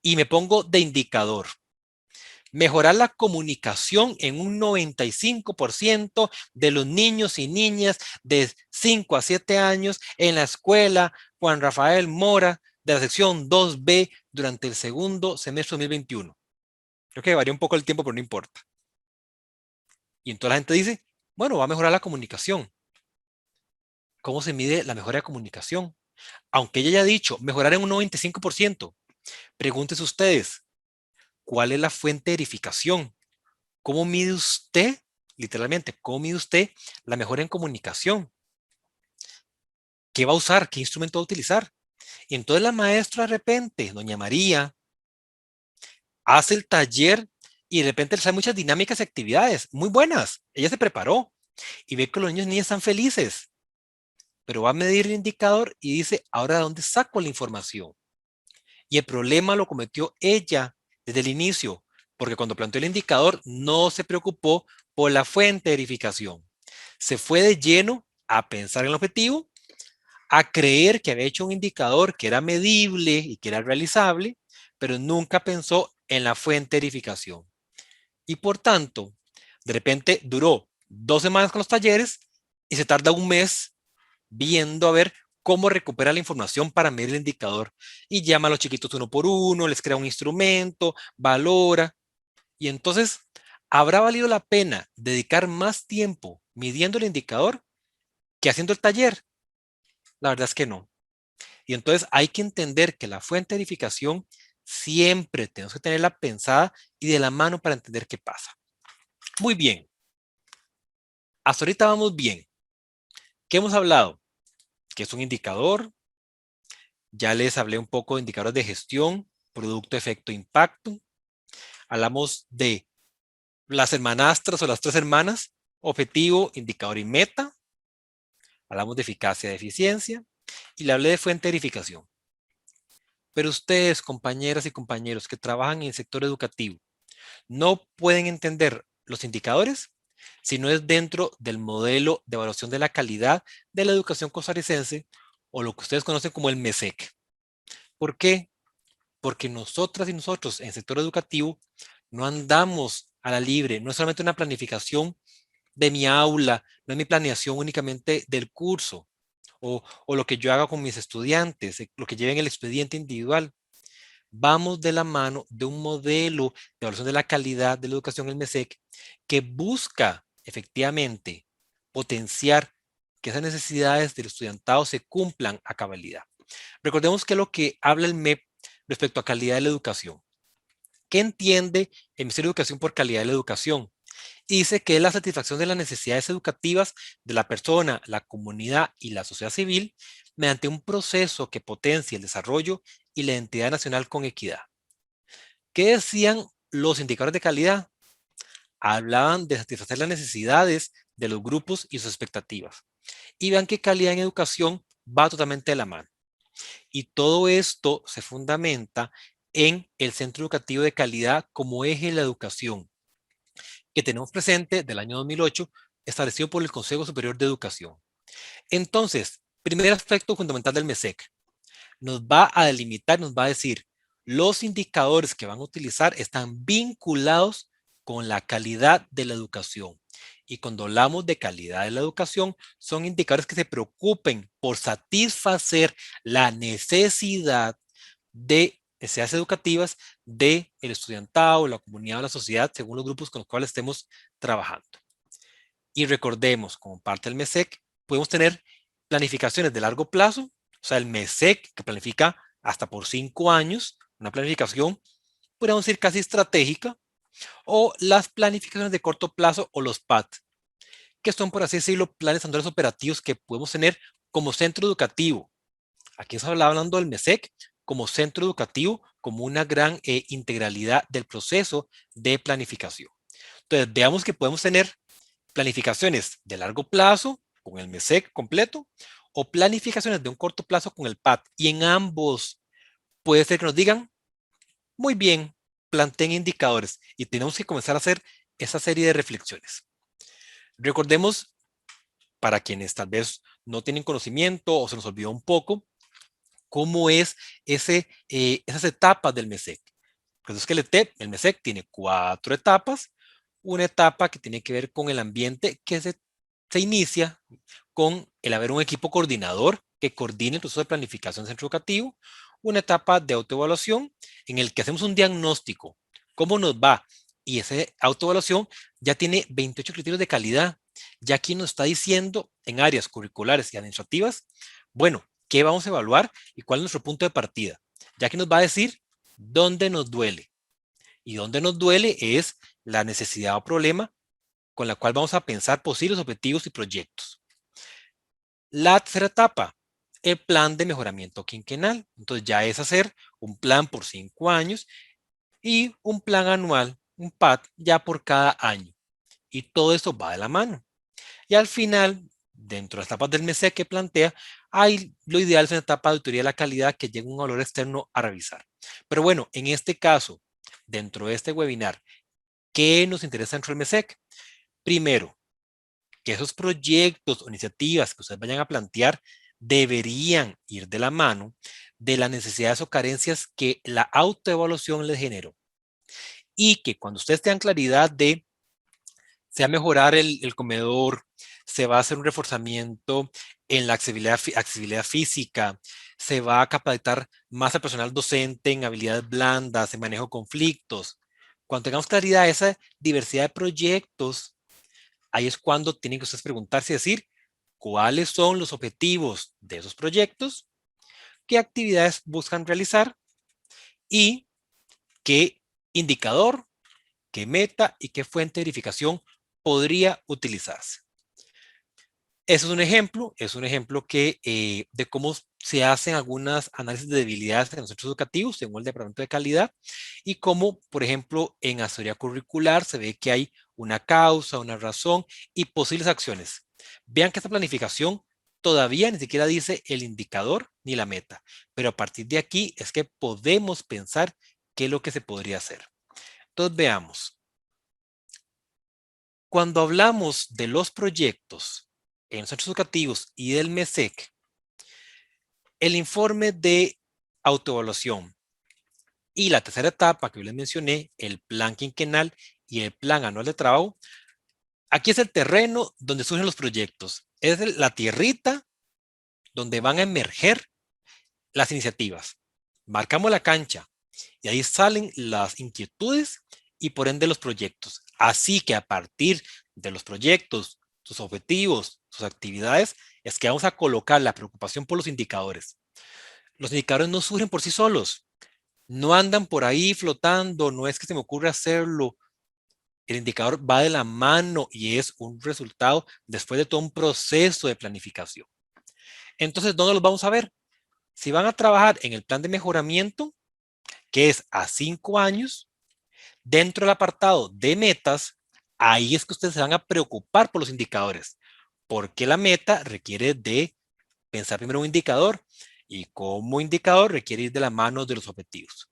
Y me pongo de indicador. Mejorar la comunicación en un 95% de los niños y niñas de 5 a 7 años en la escuela Juan Rafael Mora de la sección 2B durante el segundo semestre de 2021. Creo que varía un poco el tiempo, pero no importa. Y entonces la gente dice, bueno, va a mejorar la comunicación. ¿Cómo se mide la mejora de comunicación? Aunque ella haya dicho mejorar en un 95%, pregúntese ustedes, ¿cuál es la fuente de verificación? ¿Cómo mide usted, literalmente, cómo mide usted la mejora en comunicación? ¿Qué va a usar? ¿Qué instrumento va a utilizar? Y entonces la maestra de repente, doña María, hace el taller y de repente les hay muchas dinámicas y actividades muy buenas. Ella se preparó y ve que los niños y niñas están felices, pero va a medir el indicador y dice, ¿ahora de dónde saco la información? Y el problema lo cometió ella desde el inicio, porque cuando planteó el indicador no se preocupó por la fuente de verificación. Se fue de lleno a pensar en el objetivo, a creer que había hecho un indicador que era medible y que era realizable, pero nunca pensó en la fuente de verificación. Y por tanto, de repente duró 2 semanas con los talleres y se tarda un mes viendo a ver cómo recupera la información para medir el indicador. Y llama a los chiquitos uno por uno, les crea un instrumento, valora. Y entonces, ¿habrá valido la pena dedicar más tiempo midiendo el indicador que haciendo el taller? La verdad es que no. Y entonces hay que entender que la fuente de verificación siempre tenemos que tenerla pensada y de la mano para entender qué pasa. Muy bien. Hasta ahorita vamos bien. ¿Qué hemos hablado? ¿Qué es un indicador? Ya les hablé un poco de indicadores de gestión, producto, efecto, impacto. Hablamos de las hermanastras o las 3 hermanas, objetivo, indicador y meta. Hablamos de eficacia y eficiencia. Y le hablé de fuente de verificación. Pero ustedes, compañeras y compañeros que trabajan en el sector educativo, no pueden entender los indicadores si no es dentro del modelo de evaluación de la calidad de la educación costarricense o lo que ustedes conocen como el MESEC. ¿Por qué? Porque nosotras y nosotros en el sector educativo no andamos a la libre, no es solamente una planificación de mi aula, no es mi planeación únicamente del curso o lo que yo haga con mis estudiantes, lo que lleven el expediente individual. Vamos de la mano de un modelo de evaluación de la calidad de la educación, el MESEC, que busca efectivamente potenciar que esas necesidades del estudiantado se cumplan a cabalidad. Recordemos que lo que habla el MEP respecto a calidad de la educación. ¿Qué entiende el Ministerio de Educación por calidad de la educación? Y dice que es la satisfacción de las necesidades educativas de la persona, la comunidad y la sociedad civil mediante un proceso que potencie el desarrollo y la identidad nacional con equidad. ¿Qué decían los indicadores de calidad? Hablaban de satisfacer las necesidades de los grupos y sus expectativas. Y vean que calidad en educación va totalmente de la mano. Y todo esto se fundamenta en el Centro Educativo de Calidad como eje de la educación, que tenemos presente del año 2008, establecido por el Consejo Superior de Educación. Entonces, primer aspecto fundamental del MESEC, nos va a delimitar, nos va a decir, los indicadores que van a utilizar están vinculados con la calidad de la educación. Y cuando hablamos de calidad de la educación, son indicadores que se preocupen por satisfacer la necesidad de necesidades educativas del estudiantado, la comunidad o la sociedad, según los grupos con los cuales estemos trabajando. Y recordemos, como parte del MESEC, podemos tener planificaciones de largo plazo, o sea, el MESEC que planifica hasta por 5 años, una planificación, podríamos decir casi estratégica, o las planificaciones de corto plazo o los PAT, que son, por así decirlo, planes anuales operativos que podemos tener como centro educativo. Aquí estamos hablando del MESEC como centro educativo como una gran integralidad del proceso de planificación. Entonces, veamos que podemos tener planificaciones de largo plazo con el MESEC completo o planificaciones de un corto plazo con el PAT. Y en ambos puede ser que nos digan, muy bien, planteen indicadores y tenemos que comenzar a hacer esa serie de reflexiones. Recordemos, para quienes tal vez no tienen conocimiento o se nos olvidó un poco, cómo es esas etapas del MESEC. Pues es que el MESEC tiene 4 etapas. Una etapa que tiene que ver con el ambiente que se inicia con el haber un equipo coordinador que coordine el proceso de planificación del centro educativo. Una etapa de autoevaluación en el que hacemos un diagnóstico. ¿Cómo nos va? Y esa autoevaluación ya tiene 28 criterios de calidad. Ya aquí nos está diciendo en áreas curriculares y administrativas, bueno, ¿qué vamos a evaluar y cuál es nuestro punto de partida? Ya que nos va a decir dónde nos duele. Y dónde nos duele es la necesidad o problema con la cual vamos a pensar posibles objetivos y proyectos. La tercera etapa, el plan de mejoramiento quinquenal. Entonces ya es hacer un plan por 5 años y un plan anual, un PAT, ya por cada año. Y todo esto va de la mano. Y al final, dentro de las etapas del MESEC que plantea, lo ideal es una etapa de auditoría de la calidad que llegue un valor externo a revisar. Pero bueno, en este caso, dentro de este webinar, ¿qué nos interesa dentro del MESEC? Primero, que esos proyectos o iniciativas que ustedes vayan a plantear deberían ir de la mano de las necesidades o carencias que la autoevaluación les generó. Y que cuando ustedes tengan claridad de se va a mejorar el comedor, se va a hacer un reforzamiento en la accesibilidad física, se va a capacitar más al personal docente en habilidades blandas, en manejo de conflictos. Cuando tengamos claridad de esa diversidad de proyectos, ahí es cuando tienen que ustedes preguntarse y decir cuáles son los objetivos de esos proyectos, qué actividades buscan realizar y qué indicador, qué meta y qué fuente de verificación podría utilizarse. Ese es un ejemplo de cómo se hacen algunas análisis de debilidades en los centros educativos según el Departamento de Calidad y cómo, por ejemplo, en asesoría curricular se ve que hay una causa, una razón y posibles acciones. Vean que esta planificación todavía ni siquiera dice el indicador ni la meta, pero a partir de aquí es que podemos pensar qué es lo que se podría hacer. Entonces veamos. Cuando hablamos de los proyectos en los centros educativos y del MESEC, el informe de autoevaluación y la tercera etapa que yo les mencioné, el plan quinquenal y el plan anual de trabajo, aquí es el terreno donde surgen los proyectos. Es la tierrita donde van a emerger las iniciativas. Marcamos la cancha y ahí salen las inquietudes y por ende los proyectos. Así que a partir de los proyectos, sus objetivos, sus actividades, es que vamos a colocar la preocupación por los indicadores. Los indicadores no surgen por sí solos, no andan por ahí flotando, no es que se me ocurra hacerlo. El indicador va de la mano y es un resultado después de todo un proceso de planificación. Entonces, ¿dónde los vamos a ver? Si van a trabajar en el plan de mejoramiento, que es a 5 años, dentro del apartado de metas, ahí es que ustedes se van a preocupar por los indicadores, porque la meta requiere de pensar primero un indicador y como indicador requiere ir de la mano de los objetivos.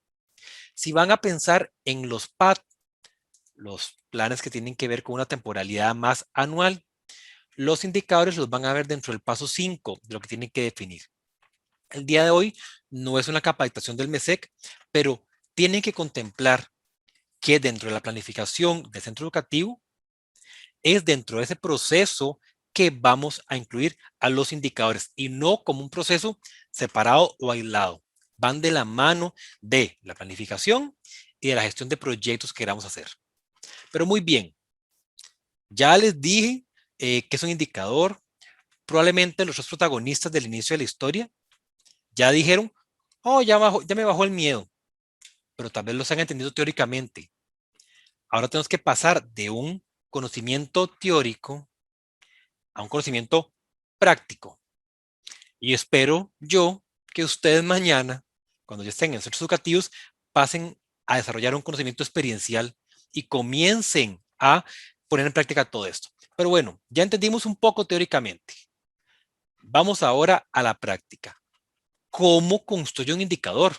Si van a pensar en los PAT, los planes que tienen que ver con una temporalidad más anual, los indicadores los van a ver dentro del paso 5 de lo que tienen que definir. El día de hoy no es una capacitación del MESEC, pero tienen que contemplar que dentro de la planificación del centro educativo es dentro de ese proceso que vamos a incluir a los indicadores y no como un proceso separado o aislado. Van de la mano de la planificación y de la gestión de proyectos que queramos hacer. Pero muy bien, ya les dije que es un indicador. Probablemente los dos protagonistas del inicio de la historia ya dijeron, oh, ya me bajó el miedo, pero tal vez los han entendido teóricamente. Ahora tenemos que pasar de un conocimiento teórico a un conocimiento práctico. Y espero yo que ustedes mañana, cuando ya estén en centros educativos, pasen a desarrollar un conocimiento experiencial y comiencen a poner en práctica todo esto. Pero bueno, ya entendimos un poco teóricamente. Vamos ahora a la práctica. ¿Cómo construyo un indicador?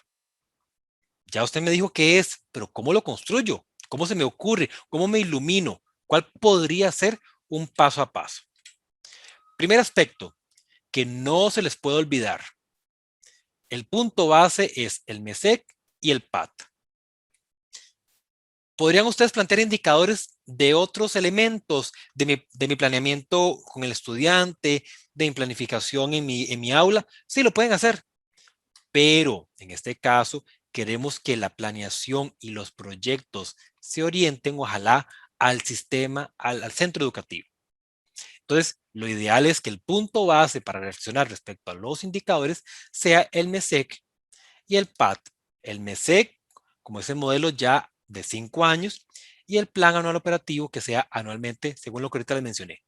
Ya usted me dijo qué es, pero ¿cómo lo construyo? ¿Cómo se me ocurre? ¿Cómo me ilumino? ¿Cuál podría ser un paso a paso? Primer aspecto que no se les puede olvidar. El punto base es el MESEC y el PAT. ¿Podrían ustedes plantear indicadores de otros elementos de mi planeamiento con el estudiante, de mi planificación en mi aula? Sí, lo pueden hacer, pero en este caso queremos que la planeación y los proyectos se orienten, ojalá, al sistema, al centro educativo. Entonces, lo ideal es que el punto base para reflexionar respecto a los indicadores sea el MESEC y el PAT. El MESEC, como es el modelo ya de 5 años, y el plan anual operativo que sea anualmente, según lo que ahorita les mencioné.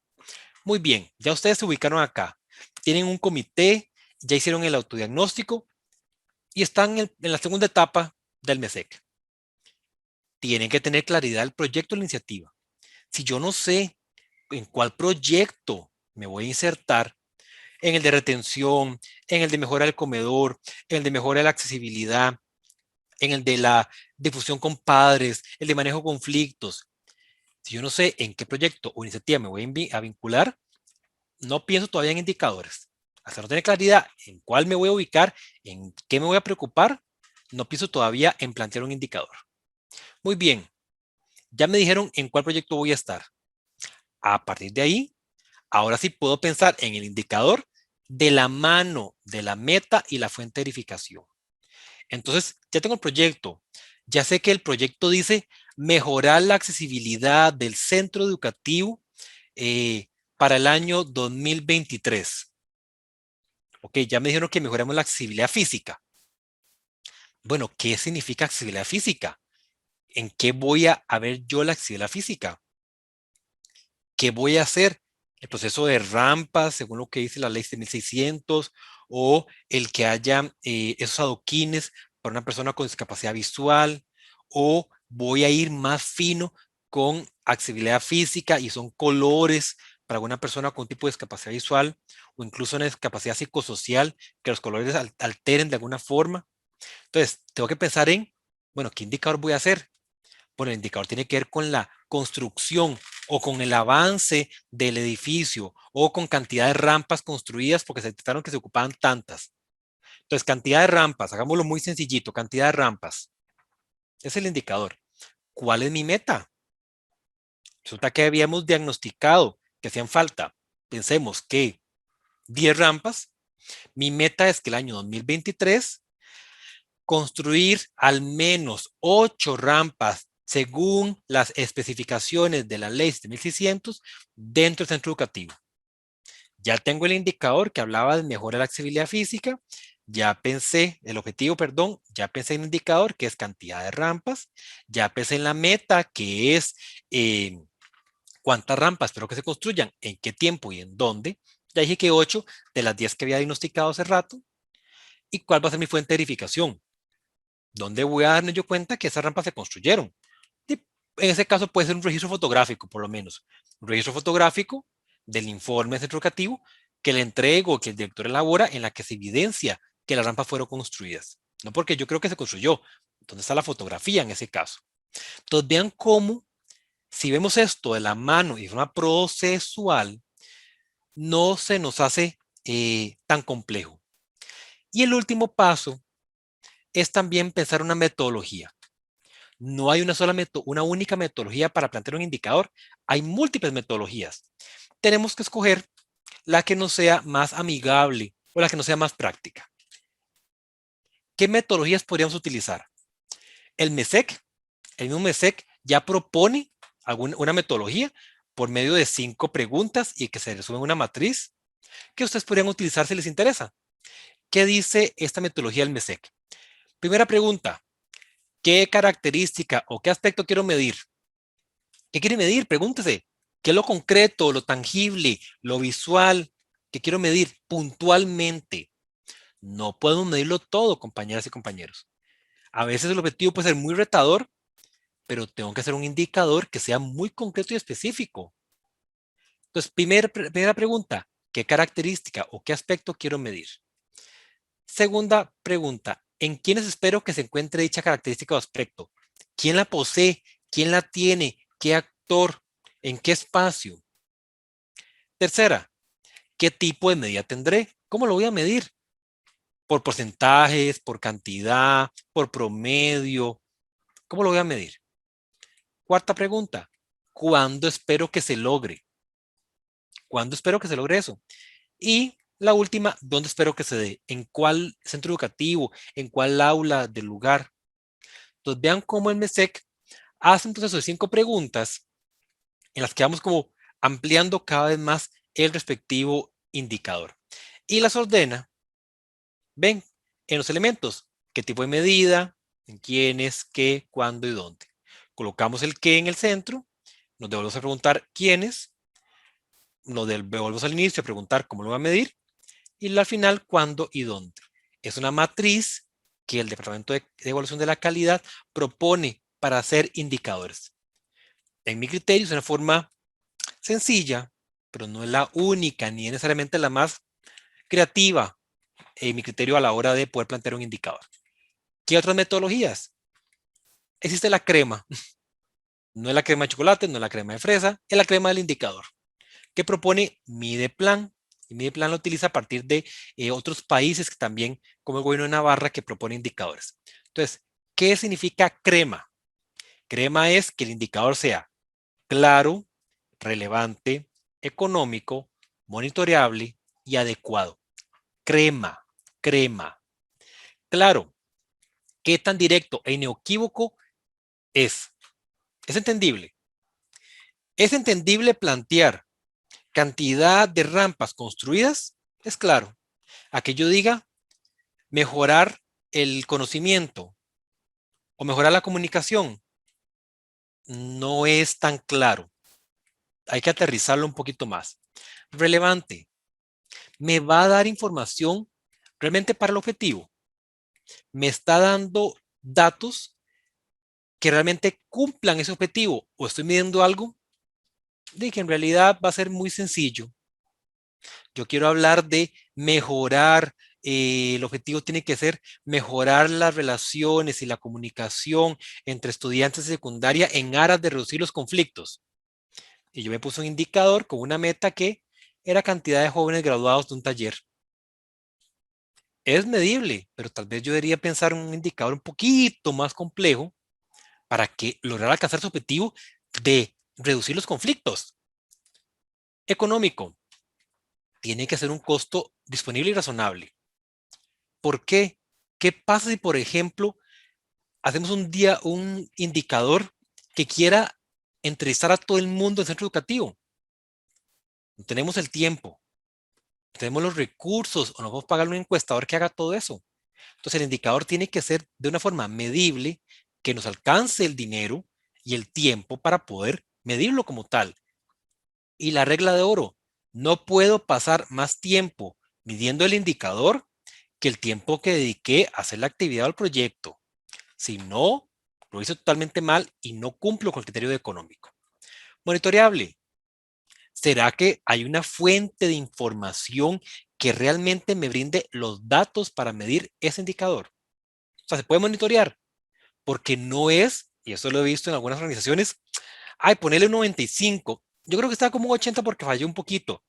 Muy bien, ya ustedes se ubicaron acá. Tienen un comité, ya hicieron el autodiagnóstico y están en la segunda etapa del MESEC. Tienen que tener claridad del proyecto o la iniciativa. Si yo no sé en cuál proyecto me voy a insertar, en el de retención, en el de mejora del comedor, en el de mejora de la accesibilidad, en el de la difusión con padres, el de manejo de conflictos. Si yo no sé en qué proyecto o iniciativa me voy a vincular, no pienso todavía en indicadores. Hasta no tener claridad en cuál me voy a ubicar, en qué me voy a preocupar, no pienso todavía en plantear un indicador. Muy bien, ya me dijeron en cuál proyecto voy a estar. A partir de ahí, ahora sí puedo pensar en el indicador de la mano de la meta y la fuente de verificación. Entonces, ya tengo el proyecto. Ya sé que el proyecto dice mejorar la accesibilidad del centro educativo para el año 2023. Ok, ya me dijeron que mejoramos la accesibilidad física. Bueno, ¿qué significa accesibilidad física? ¿En qué voy a ver yo la accesibilidad física? ¿Qué voy a hacer? El proceso de rampas, según lo que dice la ley 1600, o el que haya esos adoquines para una persona con discapacidad visual, o voy a ir más fino con accesibilidad física y son colores para una persona con tipo de discapacidad visual o incluso una discapacidad psicosocial que los colores alteren de alguna forma. Entonces, tengo que pensar en, bueno, ¿qué indicador voy a hacer? Bueno, el indicador tiene que ver con la construcción o con el avance del edificio o con cantidad de rampas construidas porque se detectaron que se ocupaban tantas. Entonces, cantidad de rampas, hagámoslo muy sencillito, cantidad de rampas. Es el indicador. ¿Cuál es mi meta? Resulta que habíamos diagnosticado que hacían falta, pensemos que 10 rampas. Mi meta es que el año 2023 construir al menos 8 rampas según las especificaciones de la ley 7600 dentro del centro educativo. Ya tengo el indicador que hablaba de mejora de la accesibilidad física, ya pensé, el objetivo, perdón, ya pensé en el indicador que es cantidad de rampas, ya pensé en la meta que es cuántas rampas espero que se construyan, en qué tiempo y en dónde. Ya dije que 8 de las 10 que había diagnosticado hace rato. ¿Y cuál va a ser mi fuente de verificación? ¿Dónde voy a darme yo cuenta que esas rampas se construyeron? Y en ese caso puede ser un registro fotográfico, por lo menos. Un registro fotográfico del informe del centro educativo que le entrego, que el director elabora, en la que se evidencia que las rampas fueron construidas. No porque yo creo que se construyó. ¿Dónde está la fotografía en ese caso? Entonces vean cómo, si vemos esto de la mano y de forma procesual, no se nos hace tan complejo. Y el último paso es también pensar una metodología. No hay una única metodología para plantear un indicador. Hay múltiples metodologías. Tenemos que escoger la que nos sea más amigable o la que nos sea más práctica. ¿Qué metodologías podríamos utilizar? El MESEC, el mismo MESEC ya propone una metodología por medio de 5 preguntas y que se resume en una matriz que ustedes podrían utilizar si les interesa. ¿Qué dice esta metodología del MESEC? Primera pregunta, ¿qué característica o qué aspecto quiero medir? ¿Qué quiere medir? Pregúntese. ¿Qué es lo concreto, lo tangible, lo visual que quiero medir puntualmente? No podemos medirlo todo, compañeras y compañeros. A veces el objetivo puede ser muy retador, pero tengo que hacer un indicador que sea muy concreto y específico. Entonces, primera pregunta, ¿qué característica o qué aspecto quiero medir? Segunda pregunta, ¿en quiénes espero que se encuentre dicha característica o aspecto? ¿Quién la posee? ¿Quién la tiene? ¿Qué actor? ¿En qué espacio? Tercera, ¿qué tipo de medida tendré? ¿Cómo lo voy a medir? ¿Por porcentajes, por cantidad, por promedio? ¿Cómo lo voy a medir? Cuarta pregunta, ¿cuándo espero que se logre? ¿Cuándo espero que se logre eso? Y la última, ¿dónde espero que se dé? ¿En cuál centro educativo? ¿En cuál aula del lugar? Entonces vean cómo el MESEC hace un proceso de 5 preguntas en las que vamos como ampliando cada vez más el respectivo indicador. Y las ordena, ven, en los elementos, qué tipo de medida, en quiénes, qué, cuándo y dónde. Colocamos el qué en el centro, nos devolvemos a preguntar quiénes, nos devolvemos al inicio a preguntar cómo lo va a medir y al final cuándo y dónde. Es una matriz que el Departamento de Evaluación de la Calidad propone para hacer indicadores. En mi criterio es una forma sencilla, pero no es la única ni es necesariamente la más creativa en mi criterio a la hora de poder plantear un indicador. ¿Qué otras metodologías? Existe la crema. No es la crema de chocolate, no es la crema de fresa, es la crema del indicador, que propone Mideplan. Y Mideplan lo utiliza a partir de otros países que también, como el gobierno de Navarra, que propone indicadores. Entonces, ¿qué significa crema? Crema es que el indicador sea claro, relevante, económico, monitoreable y adecuado. Crema, crema. Claro, ¿qué tan directo e inequívoco es? Es entendible. Es entendible plantear cantidad de rampas construidas, es claro. A que yo diga mejorar el conocimiento o mejorar la comunicación, no es tan claro. Hay que aterrizarlo un poquito más. Relevante. ¿Me va a dar información realmente para el objetivo? ¿Me está dando datos que realmente cumplan ese objetivo? ¿O estoy midiendo algo de que en realidad va a ser muy sencillo? Yo quiero hablar de mejorar, el objetivo tiene que ser mejorar las relaciones y la comunicación entre estudiantes de secundaria en aras de reducir los conflictos. Y yo me puse un indicador con una meta que era cantidad de jóvenes graduados de un taller. Es medible, pero tal vez yo debería pensar en un indicador un poquito más complejo para que lograr alcanzar su objetivo de reducir los conflictos. Económico. Tiene que ser un costo disponible y razonable. ¿Por qué? ¿Qué pasa si, por ejemplo, hacemos un indicador que quiera entrevistar a todo el mundo del centro educativo? No tenemos el tiempo, no tenemos los recursos o no podemos pagarle a un encuestador que haga todo eso. Entonces el indicador tiene que ser de una forma medible, que nos alcance el dinero y el tiempo para poder medirlo como tal. Y la regla de oro, no puedo pasar más tiempo midiendo el indicador que el tiempo que dediqué a hacer la actividad del proyecto. Si no, lo hice totalmente mal y no cumplo con el criterio económico. Monitoreable. ¿Será que hay una fuente de información que realmente me brinde los datos para medir ese indicador? O sea, se puede monitorear porque no es, y eso lo he visto en algunas organizaciones, ay, ponerle un 95. Yo creo que está como un 80 porque falló un poquito.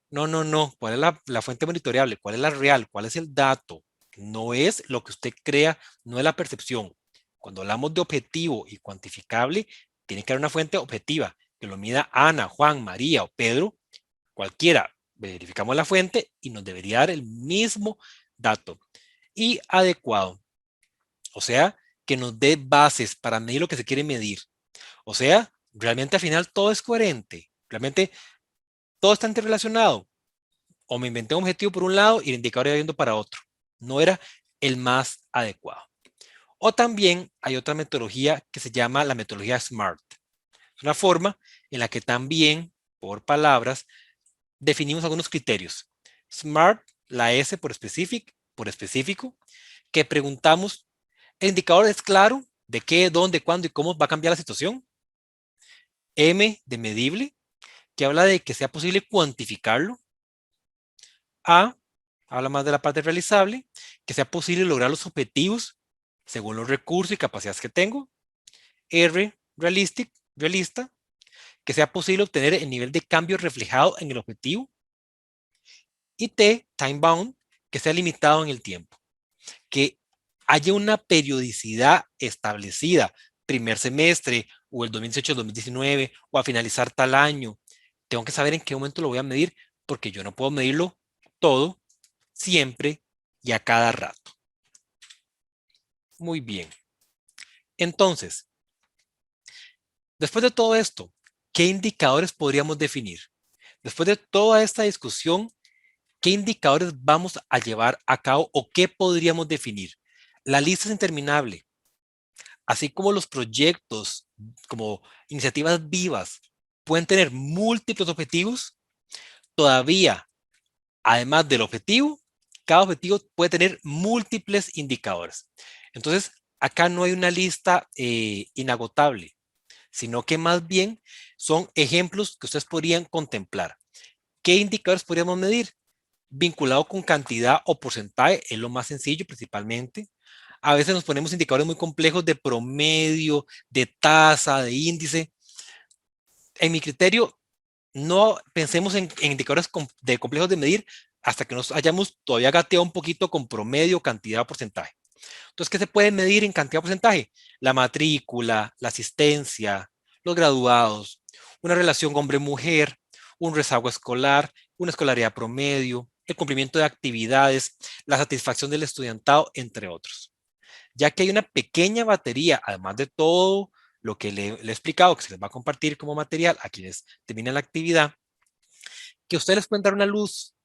No, no, no. ¿Cuál es la fuente monitoreable? ¿Cuál es la real? ¿Cuál es el dato? No es lo que usted crea, no es la percepción. Cuando hablamos de objetivo y cuantificable, tiene que haber una fuente objetiva que lo mida Ana, Juan, María o Pedro, cualquiera. Verificamos la fuente y nos debería dar el mismo dato. Y adecuado. O sea, que nos dé bases para medir lo que se quiere medir. O sea, realmente al final todo es coherente. Realmente todo está interrelacionado. O me inventé un objetivo por un lado y el indicador iba viendo para otro. No era el más adecuado. O también hay otra metodología que se llama la metodología SMART. Es una forma en la que también, por palabras, definimos algunos criterios. SMART, la S por específico, que preguntamos El indicador es claro de qué, dónde, cuándo y cómo va a cambiar la situación. M de medible, que habla de que sea posible cuantificarlo. A habla más de la parte realizable, que sea posible lograr los objetivos según los recursos y capacidades que tengo. R, realista, que sea posible obtener el nivel de cambio reflejado en el objetivo. Y T, time bound, que sea limitado en el tiempo, que haya una periodicidad establecida, primer semestre o el 2018-2019 o a finalizar tal año. Tengo que saber en qué momento lo voy a medir porque yo no puedo medirlo todo, siempre y a cada rato. Muy bien. Entonces, después de todo esto, ¿qué indicadores podríamos definir? Después de toda esta discusión, ¿qué indicadores vamos a llevar a cabo o qué podríamos definir? La lista es interminable, así como los proyectos, como iniciativas vivas, pueden tener múltiples objetivos. Todavía, además del objetivo, cada objetivo puede tener múltiples indicadores. Entonces, acá no hay una lista inagotable, sino que más bien son ejemplos que ustedes podrían contemplar. ¿Qué indicadores podríamos medir? Vinculado con cantidad o porcentaje es lo más sencillo principalmente. A veces nos ponemos indicadores muy complejos de promedio, de tasa, de índice. En mi criterio, no pensemos en indicadores de complejos de medir hasta que nos hayamos todavía gateado un poquito con promedio, cantidad o porcentaje. Entonces, ¿qué se puede medir en cantidad o porcentaje? La matrícula, la asistencia, los graduados, una relación hombre-mujer, un rezago escolar, una escolaridad promedio, el cumplimiento de actividades, la satisfacción del estudiantado, entre otros. Ya que hay una pequeña batería, además de todo lo que le he explicado, que se les va a compartir como material a quienes terminen la actividad, que ustedes les pueden dar una luz.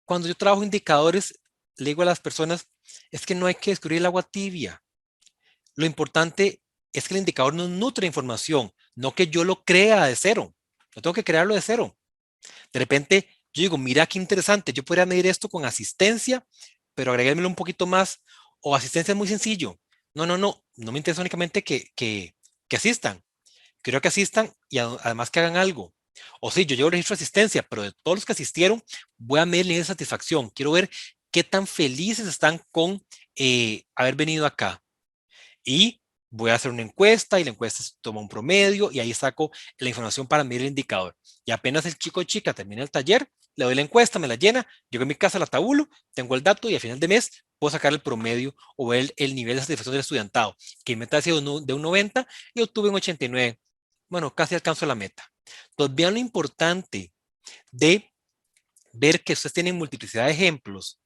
Cuando yo trabajo indicadores, le digo a las personas, es que no hay que descubrir el agua tibia. Lo importante es que el indicador nos nutre información, no que yo lo crea de cero. No tengo que crearlo de cero. De repente, yo digo, mira qué interesante, yo podría medir esto con asistencia, pero agregármelo un poquito más, o asistencia es muy sencillo. No me interesa únicamente que asistan. Quiero que asistan y además que hagan algo. O sí, yo llevo el registro de asistencia, pero de todos los que asistieron, voy a medir el nivel de satisfacción. Quiero ver qué tan felices están con haber venido acá. Y voy a hacer una encuesta y la encuesta toma un promedio y ahí saco la información para medir el indicador. Y apenas el chico o chica termina el taller, le doy la encuesta, me la llena, llego a mi casa, la tabulo, tengo el dato y al final de mes puedo sacar el promedio o ver el nivel de satisfacción del estudiantado, que mi meta ha sido de un 90 y obtuve un 89. Bueno, casi alcanzo la meta. Entonces, vean lo importante de ver que ustedes tienen multiplicidad de ejemplos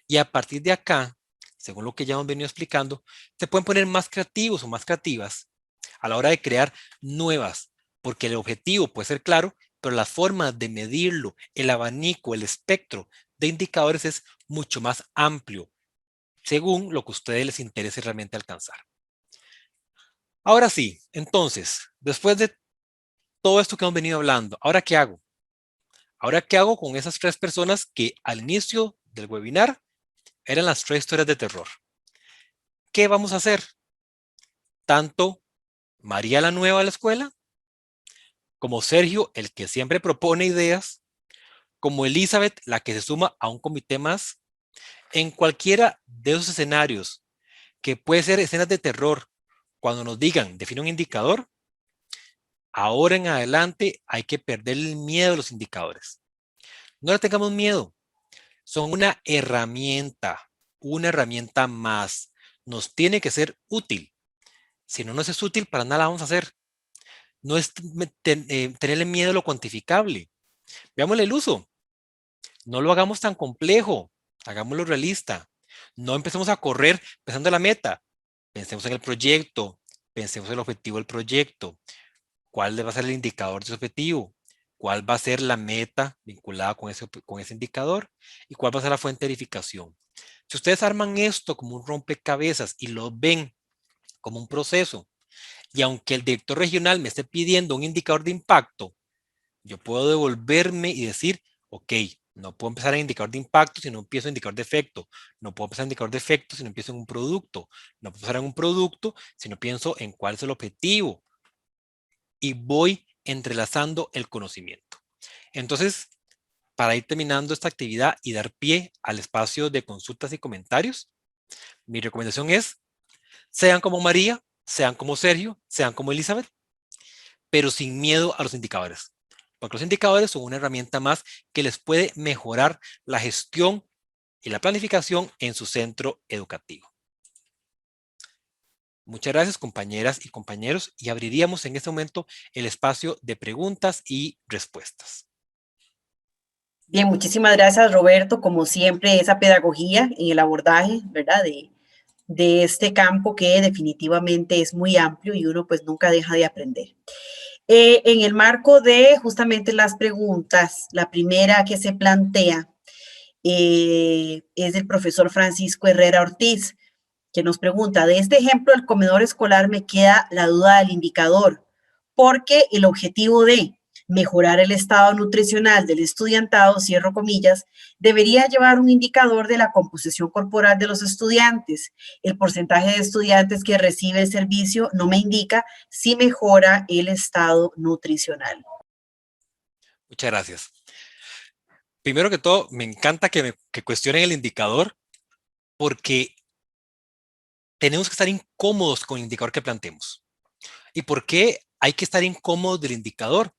y a partir de acá, según lo que ya hemos venido explicando, se pueden poner más creativos o más creativas a la hora de crear nuevas, porque el objetivo puede ser claro, pero la forma de medirlo, el abanico, el espectro de indicadores es mucho más amplio, según lo que a ustedes les interese realmente alcanzar. Ahora sí, entonces, después de todo esto que hemos venido hablando, ¿ahora qué hago? ¿Ahora qué hago con esas tres personas que al inicio del webinar eran las tres historias de terror? ¿Qué vamos a hacer? Tanto María la nueva de la escuela, como Sergio, el que siempre propone ideas, como Elizabeth, la que se suma a un comité más, en cualquiera de esos escenarios, que puede ser escenas de terror, cuando nos digan, define un indicador, ahora en adelante hay que perder el miedo a los indicadores. No le tengamos miedo, son una herramienta más. Nos tiene que ser útil. Si no nos es útil, para nada la vamos a hacer. No es tenerle miedo a lo cuantificable. Veámosle el uso. No lo hagamos tan complejo. Hagámoslo realista. No empecemos a correr pensando en la meta. Pensemos en el proyecto. Pensemos en el objetivo del proyecto. ¿Cuál va a ser el indicador de ese objetivo? ¿Cuál va a ser la meta vinculada con ese indicador? ¿Y cuál va a ser la fuente de verificación? Si ustedes arman esto como un rompecabezas y lo ven como un proceso, y aunque el director regional me esté pidiendo un indicador de impacto, yo puedo devolverme y decir, ok, No puedo empezar en indicador de impacto si no empiezo en indicador de efecto. No puedo empezar en indicador de efecto si no empiezo en un producto. No puedo empezar en un producto si no pienso en cuál es el objetivo. Y voy entrelazando el conocimiento. Entonces, para ir terminando esta actividad y dar pie al espacio de consultas y comentarios, mi recomendación es, sean como María, sean como Sergio, sean como Elizabeth, pero sin miedo a los indicadores. Porque los indicadores son una herramienta más que les puede mejorar la gestión y la planificación en su centro educativo. Muchas gracias, compañeras y compañeros, y abriríamos en este momento el espacio de preguntas y respuestas. Bien, muchísimas gracias, Roberto. Como siempre, esa pedagogía en el abordaje, ¿verdad? De este campo que definitivamente es muy amplio y uno pues nunca deja de aprender. En el marco de justamente las preguntas, la primera que se plantea es del profesor Francisco Herrera Ortiz, que nos pregunta, de este ejemplo del comedor escolar me queda la duda del indicador, porque el objetivo de mejorar el estado nutricional del estudiantado, cierro comillas, debería llevar un indicador de la composición corporal de los estudiantes. El porcentaje de estudiantes que recibe el servicio no me indica si mejora el estado nutricional. Muchas gracias. Primero que todo, me encanta que cuestionen el indicador porque tenemos que estar incómodos con el indicador que planteemos. ¿Y por qué hay que estar incómodos del indicador?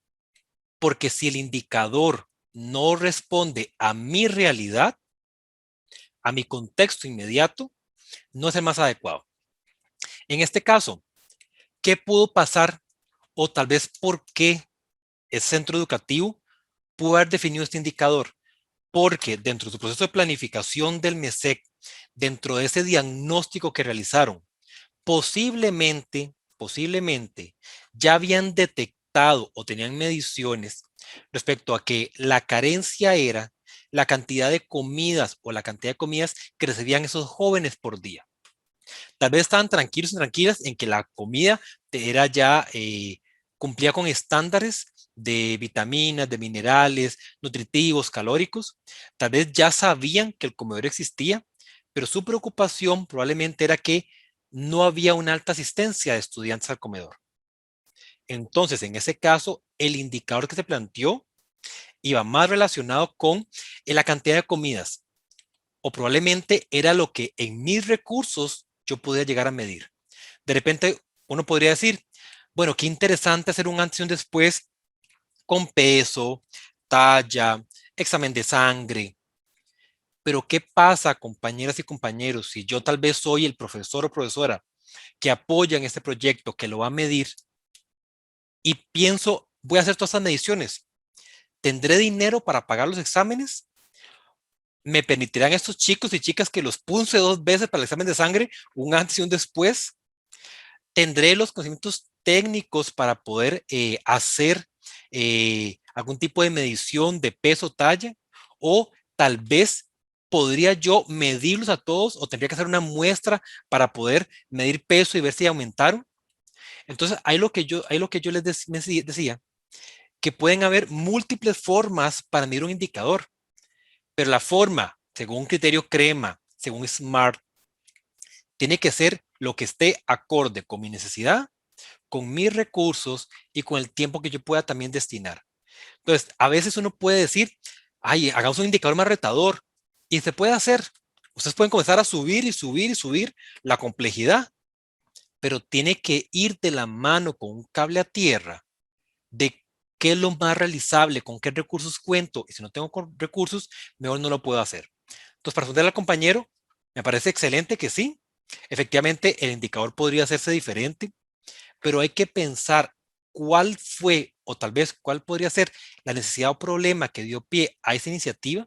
Porque si el indicador no responde a mi realidad, a mi contexto inmediato, no es el más adecuado. En este caso, ¿qué pudo pasar o tal vez por qué el centro educativo pudo haber definido este indicador? Porque dentro de su proceso de planificación del MESEC, dentro de ese diagnóstico que realizaron, posiblemente ya habían detectado o tenían mediciones respecto a que la carencia era la cantidad de comidas o la cantidad de comidas que recibían esos jóvenes por día. Tal vez estaban tranquilos y tranquilas en que la comida era ya, cumplía con estándares de vitaminas, de minerales, nutritivos, calóricos. Tal vez ya sabían que el comedor existía, pero su preocupación probablemente era que no había una alta asistencia de estudiantes al comedor. Entonces, en ese caso, el indicador que se planteó iba más relacionado con la cantidad de comidas, o probablemente era lo que en mis recursos yo podía llegar a medir. De repente, uno podría decir, bueno, qué interesante hacer un antes y un después con peso, talla, examen de sangre. Pero ¿qué pasa, compañeras y compañeros, si yo tal vez soy el profesor o profesora que apoya en este proyecto, que lo va a medir, y pienso, voy a hacer todas estas mediciones? ¿Tendré dinero para pagar los exámenes? ¿Me permitirán estos chicos y chicas que los puse 2 veces para el examen de sangre, un antes y un después? ¿Tendré los conocimientos técnicos para poder hacer algún tipo de medición de peso, talla? ¿O tal vez podría yo medirlos a todos o tendría que hacer una muestra para poder medir peso y ver si aumentaron? Entonces, hay lo que yo les decía, que pueden haber múltiples formas para medir un indicador, pero la forma, según criterio CREMA, según SMART, tiene que ser lo que esté acorde con mi necesidad, con mis recursos y con el tiempo que yo pueda también destinar. Entonces, a veces uno puede decir, ay, hagamos un indicador más retador, y se puede hacer. Ustedes pueden comenzar a subir y subir y subir la complejidad, pero tiene que ir de la mano con un cable a tierra de qué es lo más realizable, con qué recursos cuento, y si no tengo recursos, mejor no lo puedo hacer. Entonces, para responder al compañero, me parece excelente que sí, efectivamente el indicador podría hacerse diferente, pero hay que pensar cuál fue o tal vez cuál podría ser la necesidad o problema que dio pie a esa iniciativa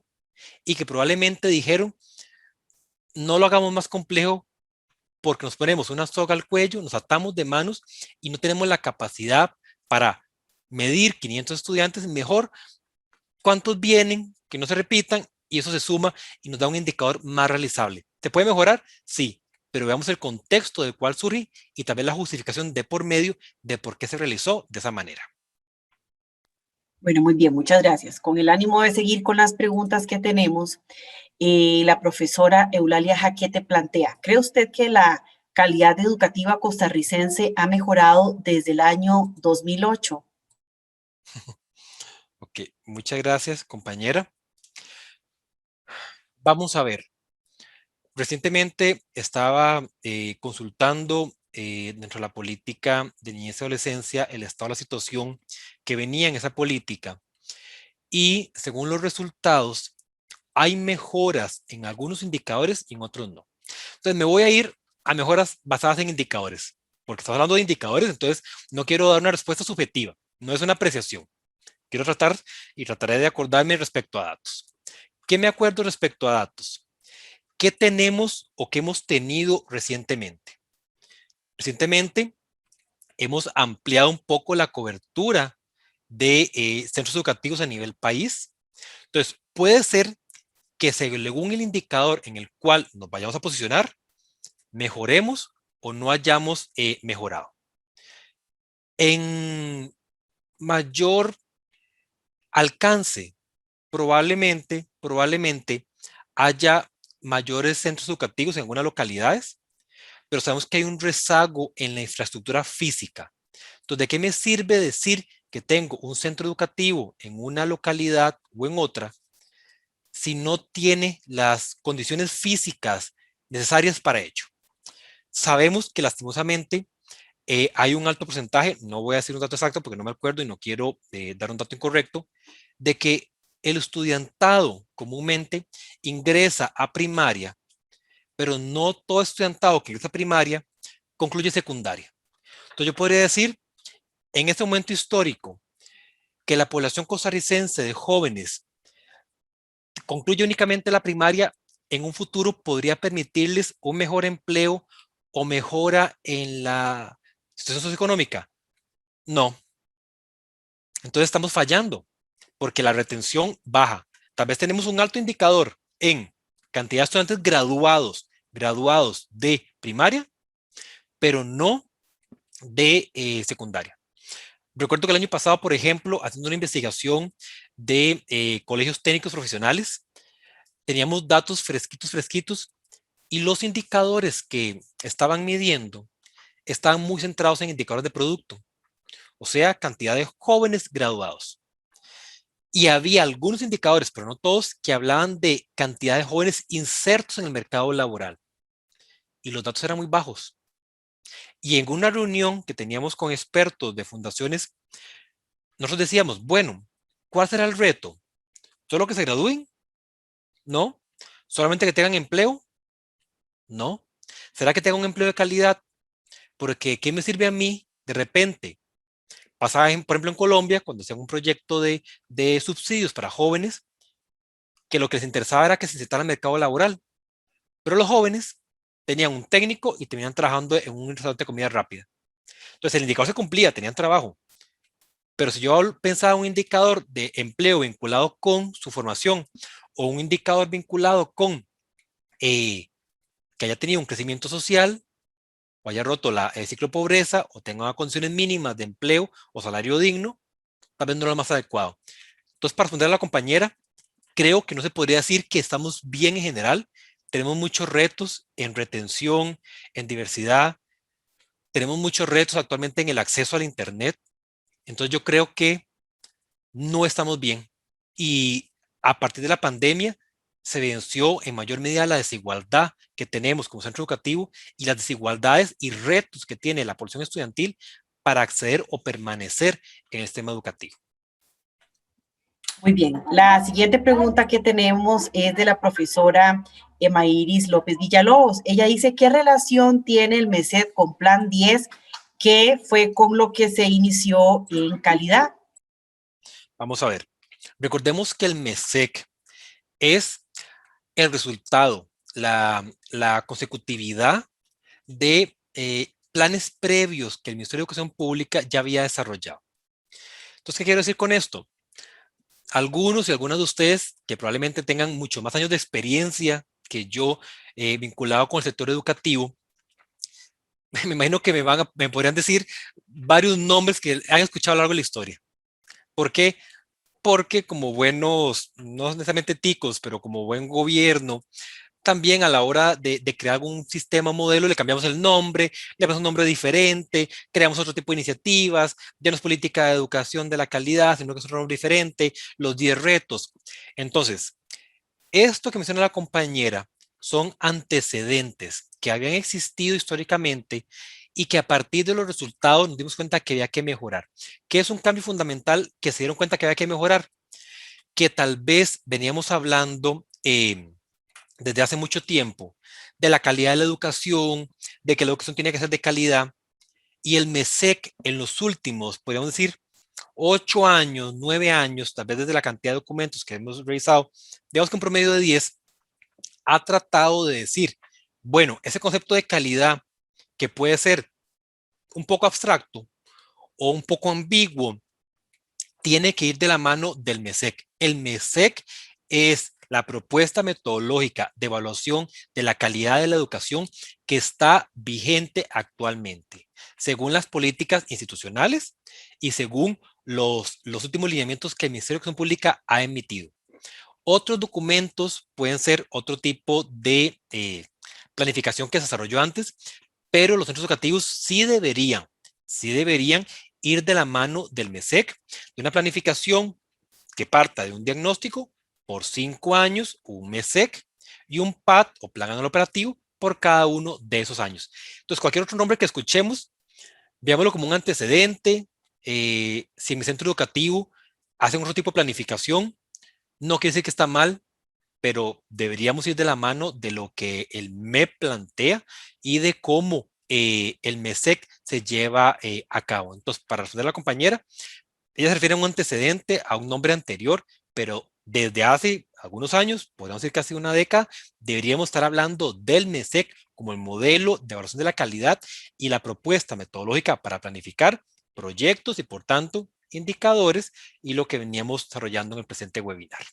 y que probablemente dijeron, no lo hagamos más complejo porque nos ponemos una soga al cuello, nos atamos de manos y no tenemos la capacidad para medir 500 estudiantes, mejor cuántos vienen, que no se repitan, y eso se suma y nos da un indicador más realizable. ¿Se puede mejorar? Sí, pero veamos el contexto del cual surge y también la justificación de por medio de por qué se realizó de esa manera. Bueno, muy bien, muchas gracias. Con el ánimo de seguir con las preguntas que tenemos, la profesora Eulalia Jaquete plantea, ¿cree usted que la calidad educativa costarricense ha mejorado desde el año 2008? Ok, muchas gracias, compañera. Vamos a ver. Recientemente estaba consultando dentro de la política de niñez y adolescencia el estado de la situación que venía en esa política y según los resultados hay mejoras en algunos indicadores y en otros no. Entonces me voy a ir a mejoras basadas en indicadores, porque estamos hablando de indicadores, entonces no quiero dar una respuesta subjetiva, no es una apreciación. Quiero trataré de acordarme respecto a datos. ¿Qué me acuerdo respecto a datos? ¿Qué tenemos o qué hemos tenido recientemente? Recientemente hemos ampliado un poco la cobertura de centros educativos a nivel país. Entonces, puede ser que según el indicador en el cual nos vayamos a posicionar, mejoremos o no hayamos mejorado. En mayor alcance, probablemente haya mayores centros educativos en algunas localidades, pero sabemos que hay un rezago en la infraestructura física. Entonces, ¿de qué me sirve decir que tengo un centro educativo en una localidad o en otra si no tiene las condiciones físicas necesarias para ello? Sabemos que lastimosamente hay un alto porcentaje, no voy a decir un dato exacto porque no me acuerdo y no quiero dar un dato incorrecto, de que el estudiantado comúnmente ingresa a primaria, pero no todo estudiantado que ingresa a primaria concluye secundaria. Entonces yo podría decir, en este momento histórico, que la población costarricense de jóvenes concluye únicamente la primaria, en un futuro podría permitirles un mejor empleo o mejora en la situación socioeconómica. No. Entonces estamos fallando porque la retención baja. Tal vez tenemos un alto indicador en cantidad de estudiantes graduados de primaria, pero no de secundaria. Recuerdo que el año pasado, por ejemplo, haciendo una investigación de colegios técnicos profesionales, teníamos datos fresquitos, y los indicadores que estaban midiendo estaban muy centrados en indicadores de producto, o sea, cantidad de jóvenes graduados. Y había algunos indicadores, pero no todos, que hablaban de cantidad de jóvenes insertos en el mercado laboral. Y los datos eran muy bajos. Y en una reunión que teníamos con expertos de fundaciones, nosotros decíamos, bueno, ¿cuál será el reto? ¿Solo que se gradúen? No. ¿Solamente que tengan empleo? No. ¿Será que tengan un empleo de calidad? Porque ¿qué me sirve a mí de repente? Pasaba, por ejemplo, en Colombia, cuando hacían un proyecto de subsidios para jóvenes, que lo que les interesaba era que se insertaran al mercado laboral. Pero los jóvenes tenían un técnico y terminaban trabajando en un restaurante de comida rápida. Entonces el indicador se cumplía, tenían trabajo. Pero si yo pensaba un indicador de empleo vinculado con su formación o un indicador vinculado con que haya tenido un crecimiento social o haya roto el ciclo de pobreza o tenga condiciones mínimas de empleo o salario digno, tal vez no es lo más adecuado. Entonces, para responder a la compañera, creo que no se podría decir que estamos bien en general. Tenemos muchos retos en retención, en diversidad. Tenemos muchos retos actualmente en el acceso al Internet. Entonces yo creo que no estamos bien. Y a partir de la pandemia se venció en mayor medida la desigualdad que tenemos como centro educativo y las desigualdades y retos que tiene la población estudiantil para acceder o permanecer en el sistema educativo. Muy bien. La siguiente pregunta que tenemos es de la profesora Emairis López Villalobos. Ella dice, ¿qué relación tiene el MESED con Plan 10, que fue con lo que se inició en calidad? Vamos a ver. Recordemos que el MESEC es el resultado, la consecutividad de planes previos que el Ministerio de Educación Pública ya había desarrollado. Entonces, ¿qué quiero decir con esto? Algunos y algunas de ustedes que probablemente tengan mucho más años de experiencia que yo vinculado con el sector educativo, me imagino que me podrían decir varios nombres que han escuchado a lo largo de la historia. ¿Por qué? porque como buenos, no necesariamente ticos, pero como buen gobierno, también a la hora de crear algún sistema modelo, le cambiamos el nombre, le damos un nombre diferente, creamos otro tipo de iniciativas, ya no es política de educación de la calidad, sino que es otro nombre diferente, los 10 retos. Entonces, esto que menciona la compañera son antecedentes que habían existido históricamente y que a partir de los resultados nos dimos cuenta que había que mejorar. ¿Qué es un cambio fundamental que se dieron cuenta que había que mejorar? Que tal vez veníamos hablando desde hace mucho tiempo de la calidad de la educación, de que la educación tiene que ser de calidad, y el MESEC en los últimos, podríamos decir, 8 años, 9 años, tal vez desde la cantidad de documentos que hemos revisado, digamos que un promedio de 10, ha tratado de decir, bueno, ese concepto de calidad que puede ser un poco abstracto o un poco ambiguo, tiene que ir de la mano del MESEC. El MESEC es la propuesta metodológica de evaluación de la calidad de la educación que está vigente actualmente, según las políticas institucionales y según los últimos lineamientos que el Ministerio de Educación Pública ha emitido. Otros documentos pueden ser otro tipo de planificación que se desarrolló antes, pero los centros educativos sí deberían ir de la mano del MESEC, de una planificación que parta de un diagnóstico por 5 años, un MESEC y un PAT o plan anual operativo por cada uno de esos años. Entonces, cualquier otro nombre que escuchemos, veámoslo como un antecedente. Si mi centro educativo hace otro tipo de planificación, no quiere decir que está mal, pero deberíamos ir de la mano de lo que el MEP plantea y de cómo el MESEC se lleva a cabo. Entonces, para responder a la compañera, ella se refiere a un antecedente, a un nombre anterior, pero desde hace algunos años, podemos decir casi una década, deberíamos estar hablando del MESEC como el modelo de evaluación de la calidad y la propuesta metodológica para planificar proyectos y, por tanto, indicadores y lo que veníamos desarrollando en el presente webinar.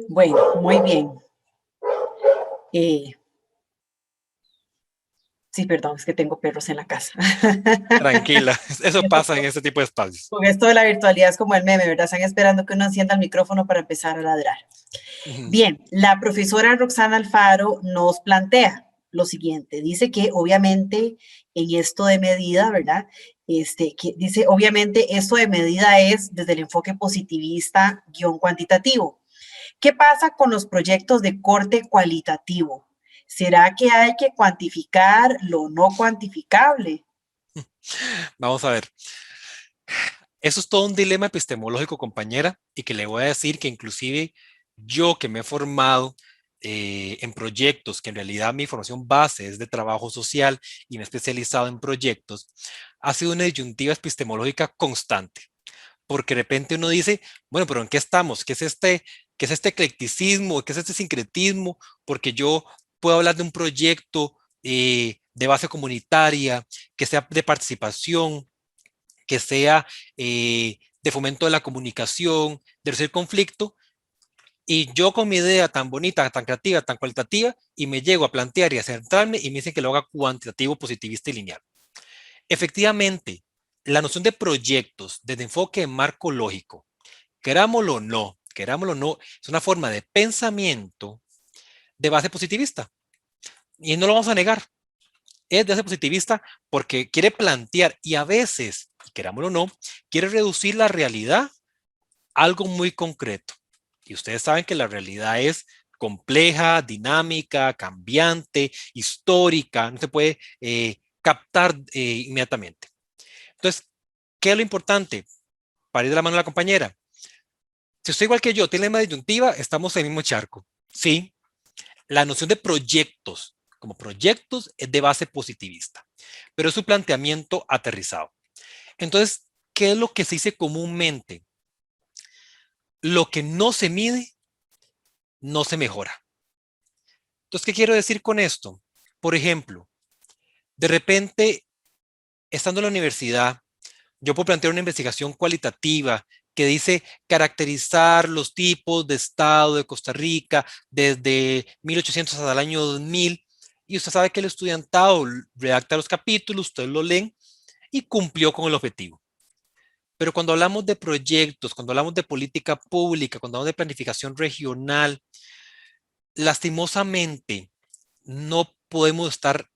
Bueno, muy bien. Sí, perdón, es que tengo perros en la casa. Tranquila, eso pasa en este tipo de espacios. Con esto de la virtualidad es como el meme, ¿verdad? Están esperando que uno encienda el micrófono para empezar a ladrar. Bien, la profesora Roxana Alfaro nos plantea lo siguiente. Dice que obviamente en esto de medida, ¿verdad? Que dice, obviamente esto de medida es desde el enfoque positivista guión cuantitativo. ¿Qué pasa con los proyectos de corte cualitativo? ¿Será que hay que cuantificar lo no cuantificable? Vamos a ver. Eso es todo un dilema epistemológico, compañera, y que le voy a decir que inclusive yo que me he formado en proyectos, que en realidad mi formación base es de trabajo social y me he especializado en proyectos, ha sido una disyuntiva epistemológica constante, porque de repente uno dice, bueno, pero ¿en qué estamos? Qué es este eclecticismo? ¿Qué es este sincretismo? Porque yo puedo hablar de un proyecto de base comunitaria, que sea de participación, que sea de fomento de la comunicación, de reducir conflicto, y yo con mi idea tan bonita, tan creativa, tan cualitativa, y me llego a plantear y a centrarme y me dicen que lo haga cuantitativo, positivista y lineal. Efectivamente, la noción de proyectos desde enfoque de marco lógico, querámoslo o no, es una forma de pensamiento de base positivista. Y no lo vamos a negar. Es de base positivista porque quiere plantear y a veces, querámoslo o no, quiere reducir la realidad a algo muy concreto. Y ustedes saben que la realidad es compleja, dinámica, cambiante, histórica, no se puede captar inmediatamente. Entonces, ¿qué es lo importante? Para ir de la mano a la compañera. Si usted igual que yo tiene la misma disyuntiva, estamos en el mismo charco. Sí, la noción de proyectos como proyectos es de base positivista, pero es su planteamiento aterrizado. Entonces, ¿qué es lo que se dice comúnmente? Lo que no se mide, no se mejora. Entonces, ¿qué quiero decir con esto? Por ejemplo, de repente, estando en la universidad, yo puedo plantear una investigación cualitativa que dice caracterizar los tipos de Estado de Costa Rica desde 1800 hasta el año 2000, y usted sabe que el estudiantado redacta los capítulos, ustedes lo leen y cumplió con el objetivo. Pero cuando hablamos de proyectos, cuando hablamos de política pública, cuando hablamos de planificación regional, lastimosamente no podemos estar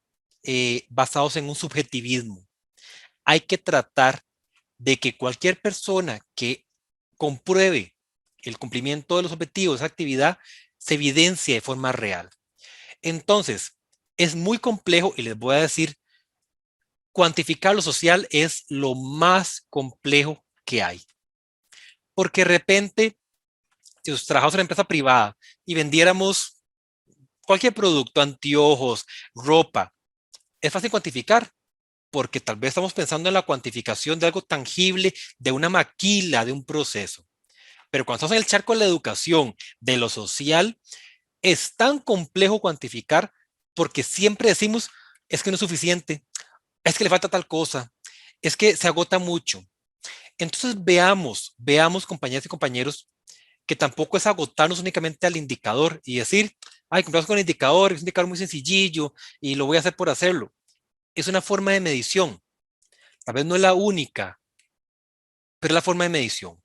basados en un subjetivismo. Hay que tratar de que cualquier persona que compruebe el cumplimiento de los objetivos de esa actividad se evidencie de forma real. Entonces, es muy complejo y les voy a decir, cuantificar lo social es lo más complejo que hay. Porque de repente, si trabajamos en una empresa privada y vendiéramos cualquier producto, anteojos, ropa, es fácil cuantificar, porque tal vez estamos pensando en la cuantificación de algo tangible, de una maquila, de un proceso. Pero cuando estamos en el charco de la educación, de lo social, es tan complejo cuantificar porque siempre decimos, es que no es suficiente, es que le falta tal cosa, es que se agota mucho. Entonces veamos compañeras y compañeros, que tampoco es agotarnos únicamente al indicador y decir, ay, compramos con el indicador, es un indicador muy sencillillo y lo voy a hacer por hacerlo. Es una forma de medición. Tal vez no es la única, pero es la forma de medición.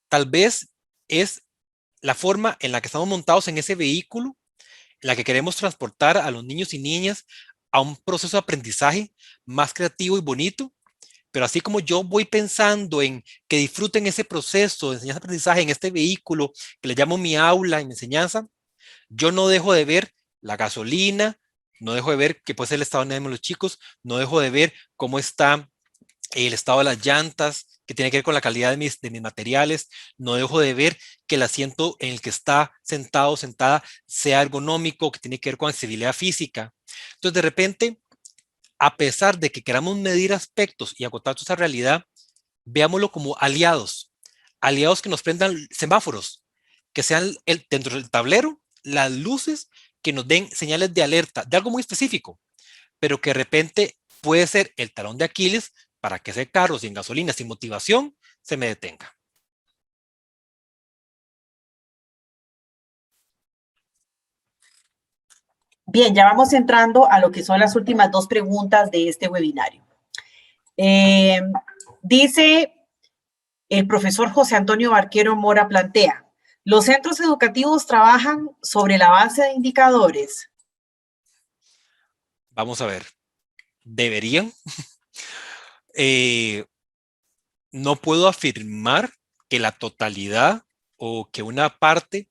Tal vez es la forma en la que estamos montados en ese vehículo, en la que queremos transportar a los niños y niñas a un proceso de aprendizaje más creativo y bonito. Pero así como yo voy pensando en que disfruten ese proceso de enseñanza-aprendizaje en este vehículo que le llamo mi aula y mi enseñanza, yo no dejo de ver la gasolina, no dejo de ver que puede ser el estado de ánimo de los chicos, no dejo de ver cómo está el estado de las llantas, que tiene que ver con la calidad de mis materiales, no dejo de ver que el asiento en el que está sentado, sentada, sea ergonómico, que tiene que ver con accesibilidad física. Entonces, de repente, a pesar de que queramos medir aspectos y acotar toda esa realidad, veámoslo como aliados, aliados que nos prendan semáforos, que sean dentro del tablero las luces que nos den señales de alerta de algo muy específico, pero que de repente puede ser el talón de Aquiles para que ese carro sin gasolina, sin motivación, se me detenga. Bien, ya vamos entrando a lo que son las últimas dos preguntas de este webinario. Dice el profesor José Antonio Barquero Mora, plantea, ¿los centros educativos trabajan sobre la base de indicadores? Vamos a ver, ¿deberían? No puedo afirmar que la totalidad o que una parte,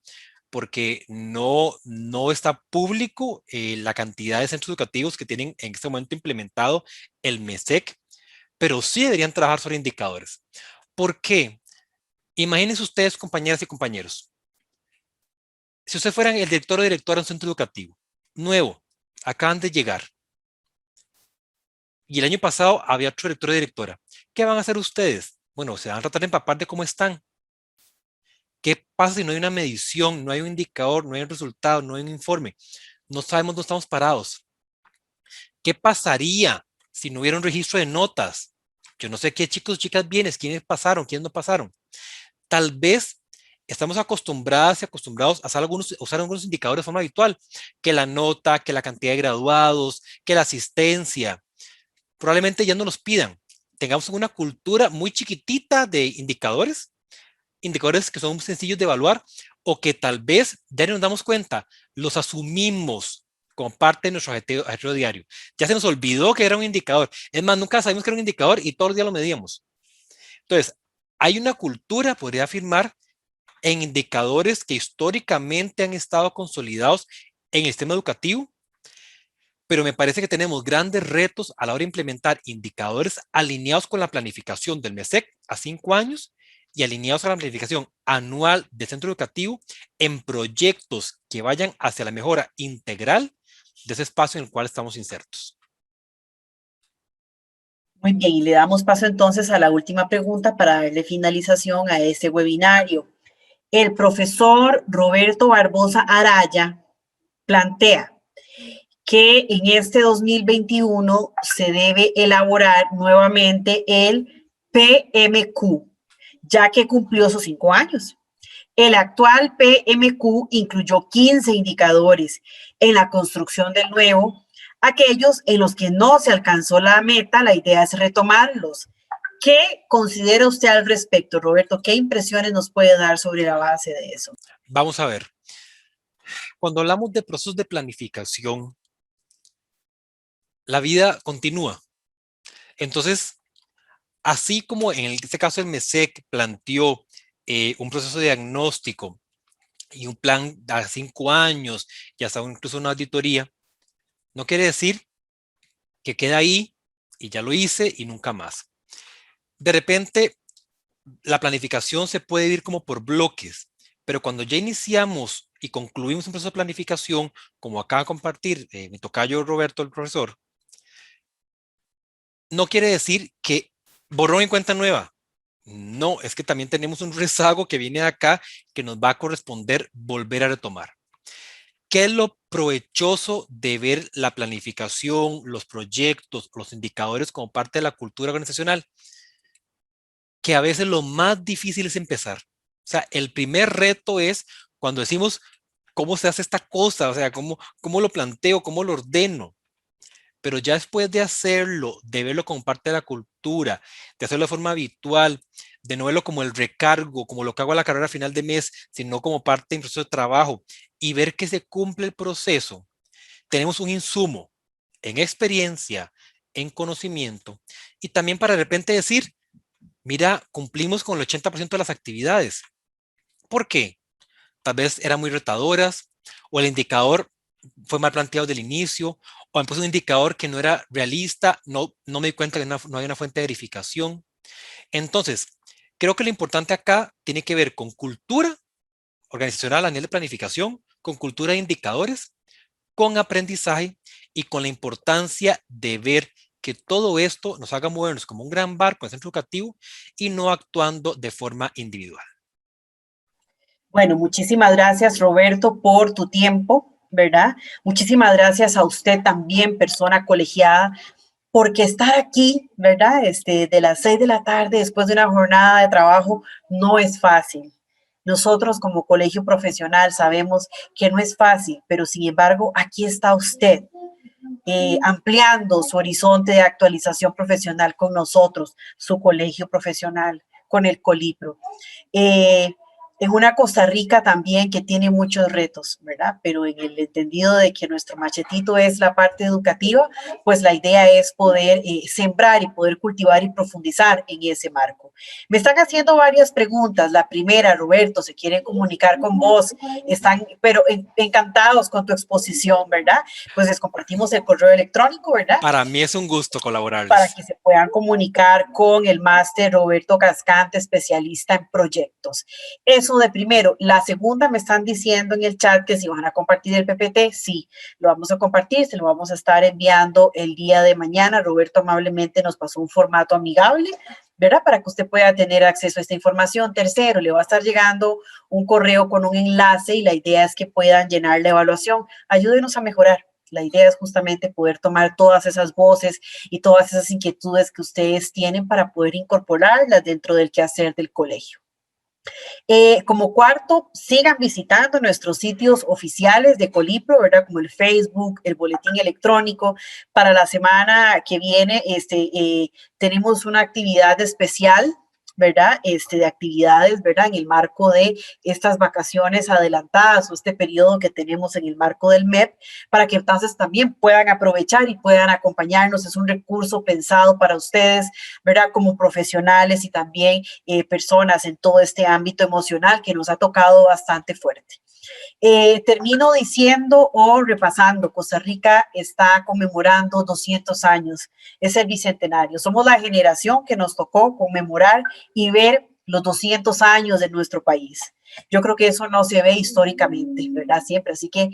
porque no está público la cantidad de centros educativos que tienen en este momento implementado el MESEC, pero sí deberían trabajar sobre indicadores. ¿Por qué? Imagínense ustedes, compañeras y compañeros, si ustedes fueran el director o directora de un centro educativo, nuevo, acaban de llegar, y el año pasado había otro director o directora, ¿qué van a hacer ustedes? Bueno, se van a tratar de empapar de cómo están. ¿Qué pasa si no hay una medición, no hay un indicador, no hay un resultado, no hay un informe? No sabemos dónde estamos parados. ¿Qué pasaría si no hubiera un registro de notas? Yo no sé qué chicos y chicas vienes, quiénes pasaron, quiénes no pasaron. Tal vez estamos acostumbradas y acostumbrados a usar algunos indicadores de forma habitual, que la nota, que la cantidad de graduados, que la asistencia. Probablemente ya no los pidan. Tengamos una cultura muy chiquitita de indicadores que son sencillos de evaluar o que tal vez ya nos damos cuenta, los asumimos como parte de nuestro objetivo diario. Ya se nos olvidó que era un indicador. Es más, nunca sabíamos que era un indicador y todos los días lo medíamos. Entonces, hay una cultura, podría afirmar, en indicadores que históricamente han estado consolidados en el sistema educativo, pero me parece que tenemos grandes retos a la hora de implementar indicadores alineados con la planificación del MESEC a 5 años y alineados a la planificación anual del centro educativo en proyectos que vayan hacia la mejora integral de ese espacio en el cual estamos insertos. Muy bien, y le damos paso entonces a la última pregunta para darle finalización a este webinario. El profesor Roberto Barbosa Araya plantea que en este 2021 se debe elaborar nuevamente el PMQ, ya que cumplió sus 5 años. El actual PMQ incluyó 15 indicadores. En la construcción del nuevo, aquellos en los que no se alcanzó la meta, la idea es retomarlos. ¿Qué considera usted al respecto, Roberto? ¿Qué impresiones nos puede dar sobre la base de eso? Vamos a ver. Cuando hablamos de procesos de planificación, la vida continúa. Entonces, así como en este caso el MESEC planteó un proceso de diagnóstico y un plan a 5 años y hasta incluso una auditoría, no quiere decir que queda ahí y ya lo hice y nunca más. De repente, la planificación se puede ir como por bloques, pero cuando ya iniciamos y concluimos un proceso de planificación, como acaba de compartir mi tocayo Roberto, el profesor, no quiere decir que borrón en cuenta nueva. No, es que también tenemos un rezago que viene de acá que nos va a corresponder volver a retomar. ¿Qué es lo provechoso de ver la planificación, los proyectos, los indicadores como parte de la cultura organizacional? Que a veces lo más difícil es empezar. O sea, el primer reto es cuando decimos cómo se hace esta cosa, o sea, cómo lo planteo, cómo lo ordeno. Pero ya después de hacerlo, de verlo como parte de la cultura, de hacerlo de forma habitual, de no verlo como el recargo, como lo que hago a la carrera a final de mes, sino como parte de un proceso de trabajo y ver que se cumple el proceso, tenemos un insumo en experiencia, en conocimiento y también para de repente decir, mira, cumplimos con el 80% de las actividades. ¿Por qué? Tal vez eran muy retadoras o el indicador fue mal planteado desde el inicio o me puse un indicador que no era realista, no me di cuenta que no había una fuente de verificación. Entonces, creo que lo importante acá tiene que ver con cultura organizacional a nivel de planificación, con cultura de indicadores, con aprendizaje y con la importancia de ver que todo esto nos haga movernos como un gran barco en el centro educativo y no actuando de forma individual. Bueno, muchísimas gracias, Roberto, por tu tiempo, ¿verdad? Muchísimas gracias a usted también, persona colegiada, porque estar aquí, ¿verdad? De las 6 de la tarde, después de una jornada de trabajo, no es fácil. Nosotros como colegio profesional sabemos que no es fácil, pero sin embargo, aquí está usted, ampliando su horizonte de actualización profesional con nosotros, su colegio profesional, con el Colipro. Eh, en una Costa Rica también que tiene muchos retos, ¿verdad? Pero en el entendido de que nuestro machetito es la parte educativa, pues la idea es poder sembrar y poder cultivar y profundizar en ese marco. Me están haciendo varias preguntas. La primera, Roberto, se quieren comunicar con vos, están, pero encantados con tu exposición, ¿verdad? Pues les compartimos el correo electrónico, ¿verdad? Para mí es un gusto Para colaborarles. que se puedan comunicar con el máster Roberto Cascante, especialista en proyectos. Eso de primero. La segunda, me están diciendo en el chat que si van a compartir el PPT, sí, lo vamos a compartir, se lo vamos a estar enviando el día de mañana. Roberto amablemente nos pasó un formato amigable, ¿verdad? Para que usted pueda tener acceso a esta información. Tercero, le va a estar llegando un correo con un enlace y la idea es que puedan llenar la evaluación. Ayúdenos a mejorar. La idea es justamente poder tomar todas esas voces y todas esas inquietudes que ustedes tienen para poder incorporarlas dentro del quehacer del colegio. Como cuarto, sigan visitando nuestros sitios oficiales de Colipro, ¿verdad? Como el Facebook, el boletín electrónico. Para la semana que viene tenemos una actividad especial, ¿verdad? De actividades, ¿verdad? En el marco de estas vacaciones adelantadas o este periodo que tenemos en el marco del MEP, para que entonces también puedan aprovechar y puedan acompañarnos. Es un recurso pensado para ustedes, ¿verdad? Como profesionales y también personas en todo este ámbito emocional que nos ha tocado bastante fuerte. Termino diciendo o repasando, Costa Rica está conmemorando 200 años, es el bicentenario. Somos la generación que nos tocó conmemorar y ver los 200 años de nuestro país. Yo creo que eso no se ve históricamente, ¿verdad? Siempre. Así que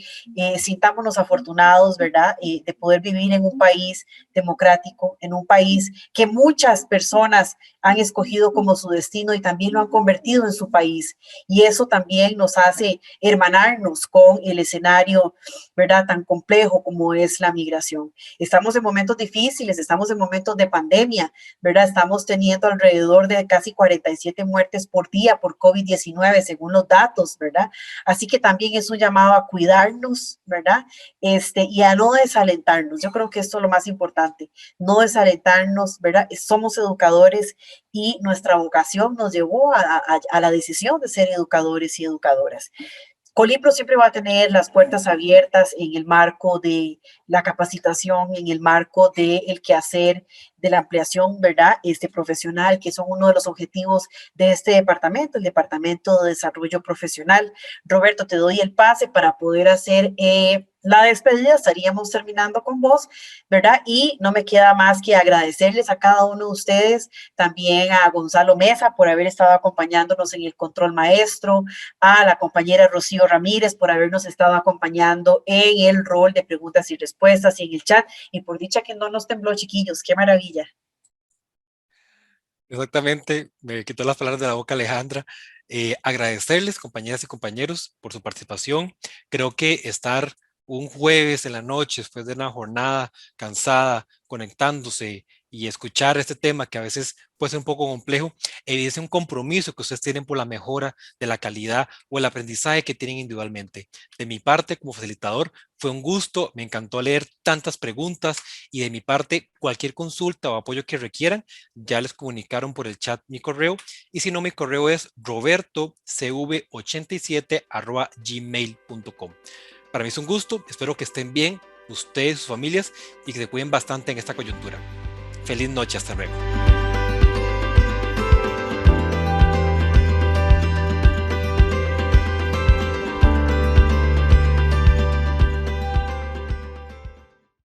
sintámonos afortunados, ¿verdad? De poder vivir en un país democrático, en un país que muchas personas han escogido como su destino y también lo han convertido en su país. Y eso también nos hace hermanarnos con el escenario, ¿verdad? Tan complejo como es la migración. Estamos en momentos difíciles, estamos en momentos de pandemia, ¿verdad? Estamos teniendo alrededor de casi 47 muertes por día por COVID-19, según según los datos, ¿verdad? Así que también es un llamado a cuidarnos, ¿verdad? Y a no desalentarnos. Yo creo que esto es lo más importante, no desalentarnos, ¿verdad? Somos educadores y nuestra vocación nos llevó a la decisión de ser educadores y educadoras. Colipro siempre va a tener las puertas abiertas en el marco de la capacitación, en el marco del quehacer, de la ampliación, ¿verdad? Profesional, que son uno de los objetivos de este departamento, el Departamento de Desarrollo Profesional. Roberto, te doy el pase para poder hacer la despedida. Estaríamos terminando con vos, ¿verdad? Y no me queda más que agradecerles a cada uno de ustedes, también a Gonzalo Mesa por haber estado acompañándonos en el control maestro, a la compañera Rocío Ramírez por habernos estado acompañando en el rol de preguntas y respuestas y en el chat. Y por dicha que no nos tembló, chiquillos, qué maravilla. Exactamente, me quitó las palabras de la boca Alejandra. Agradecerles, compañeras y compañeros, por su participación. Creo que estar un jueves en la noche, después de una jornada cansada, conectándose y escuchar este tema que a veces puede ser un poco complejo, evidencia un compromiso que ustedes tienen por la mejora de la calidad o el aprendizaje que tienen individualmente. De mi parte, como facilitador, fue un gusto, me encantó leer tantas preguntas y de mi parte, cualquier consulta o apoyo que requieran, ya les comunicaron por el chat mi correo, y si no, mi correo es robertocv87@gmail.com. Para mí es un gusto, espero que estén bien ustedes, sus familias, y que se cuiden bastante en esta coyuntura. Feliz noche, hasta luego.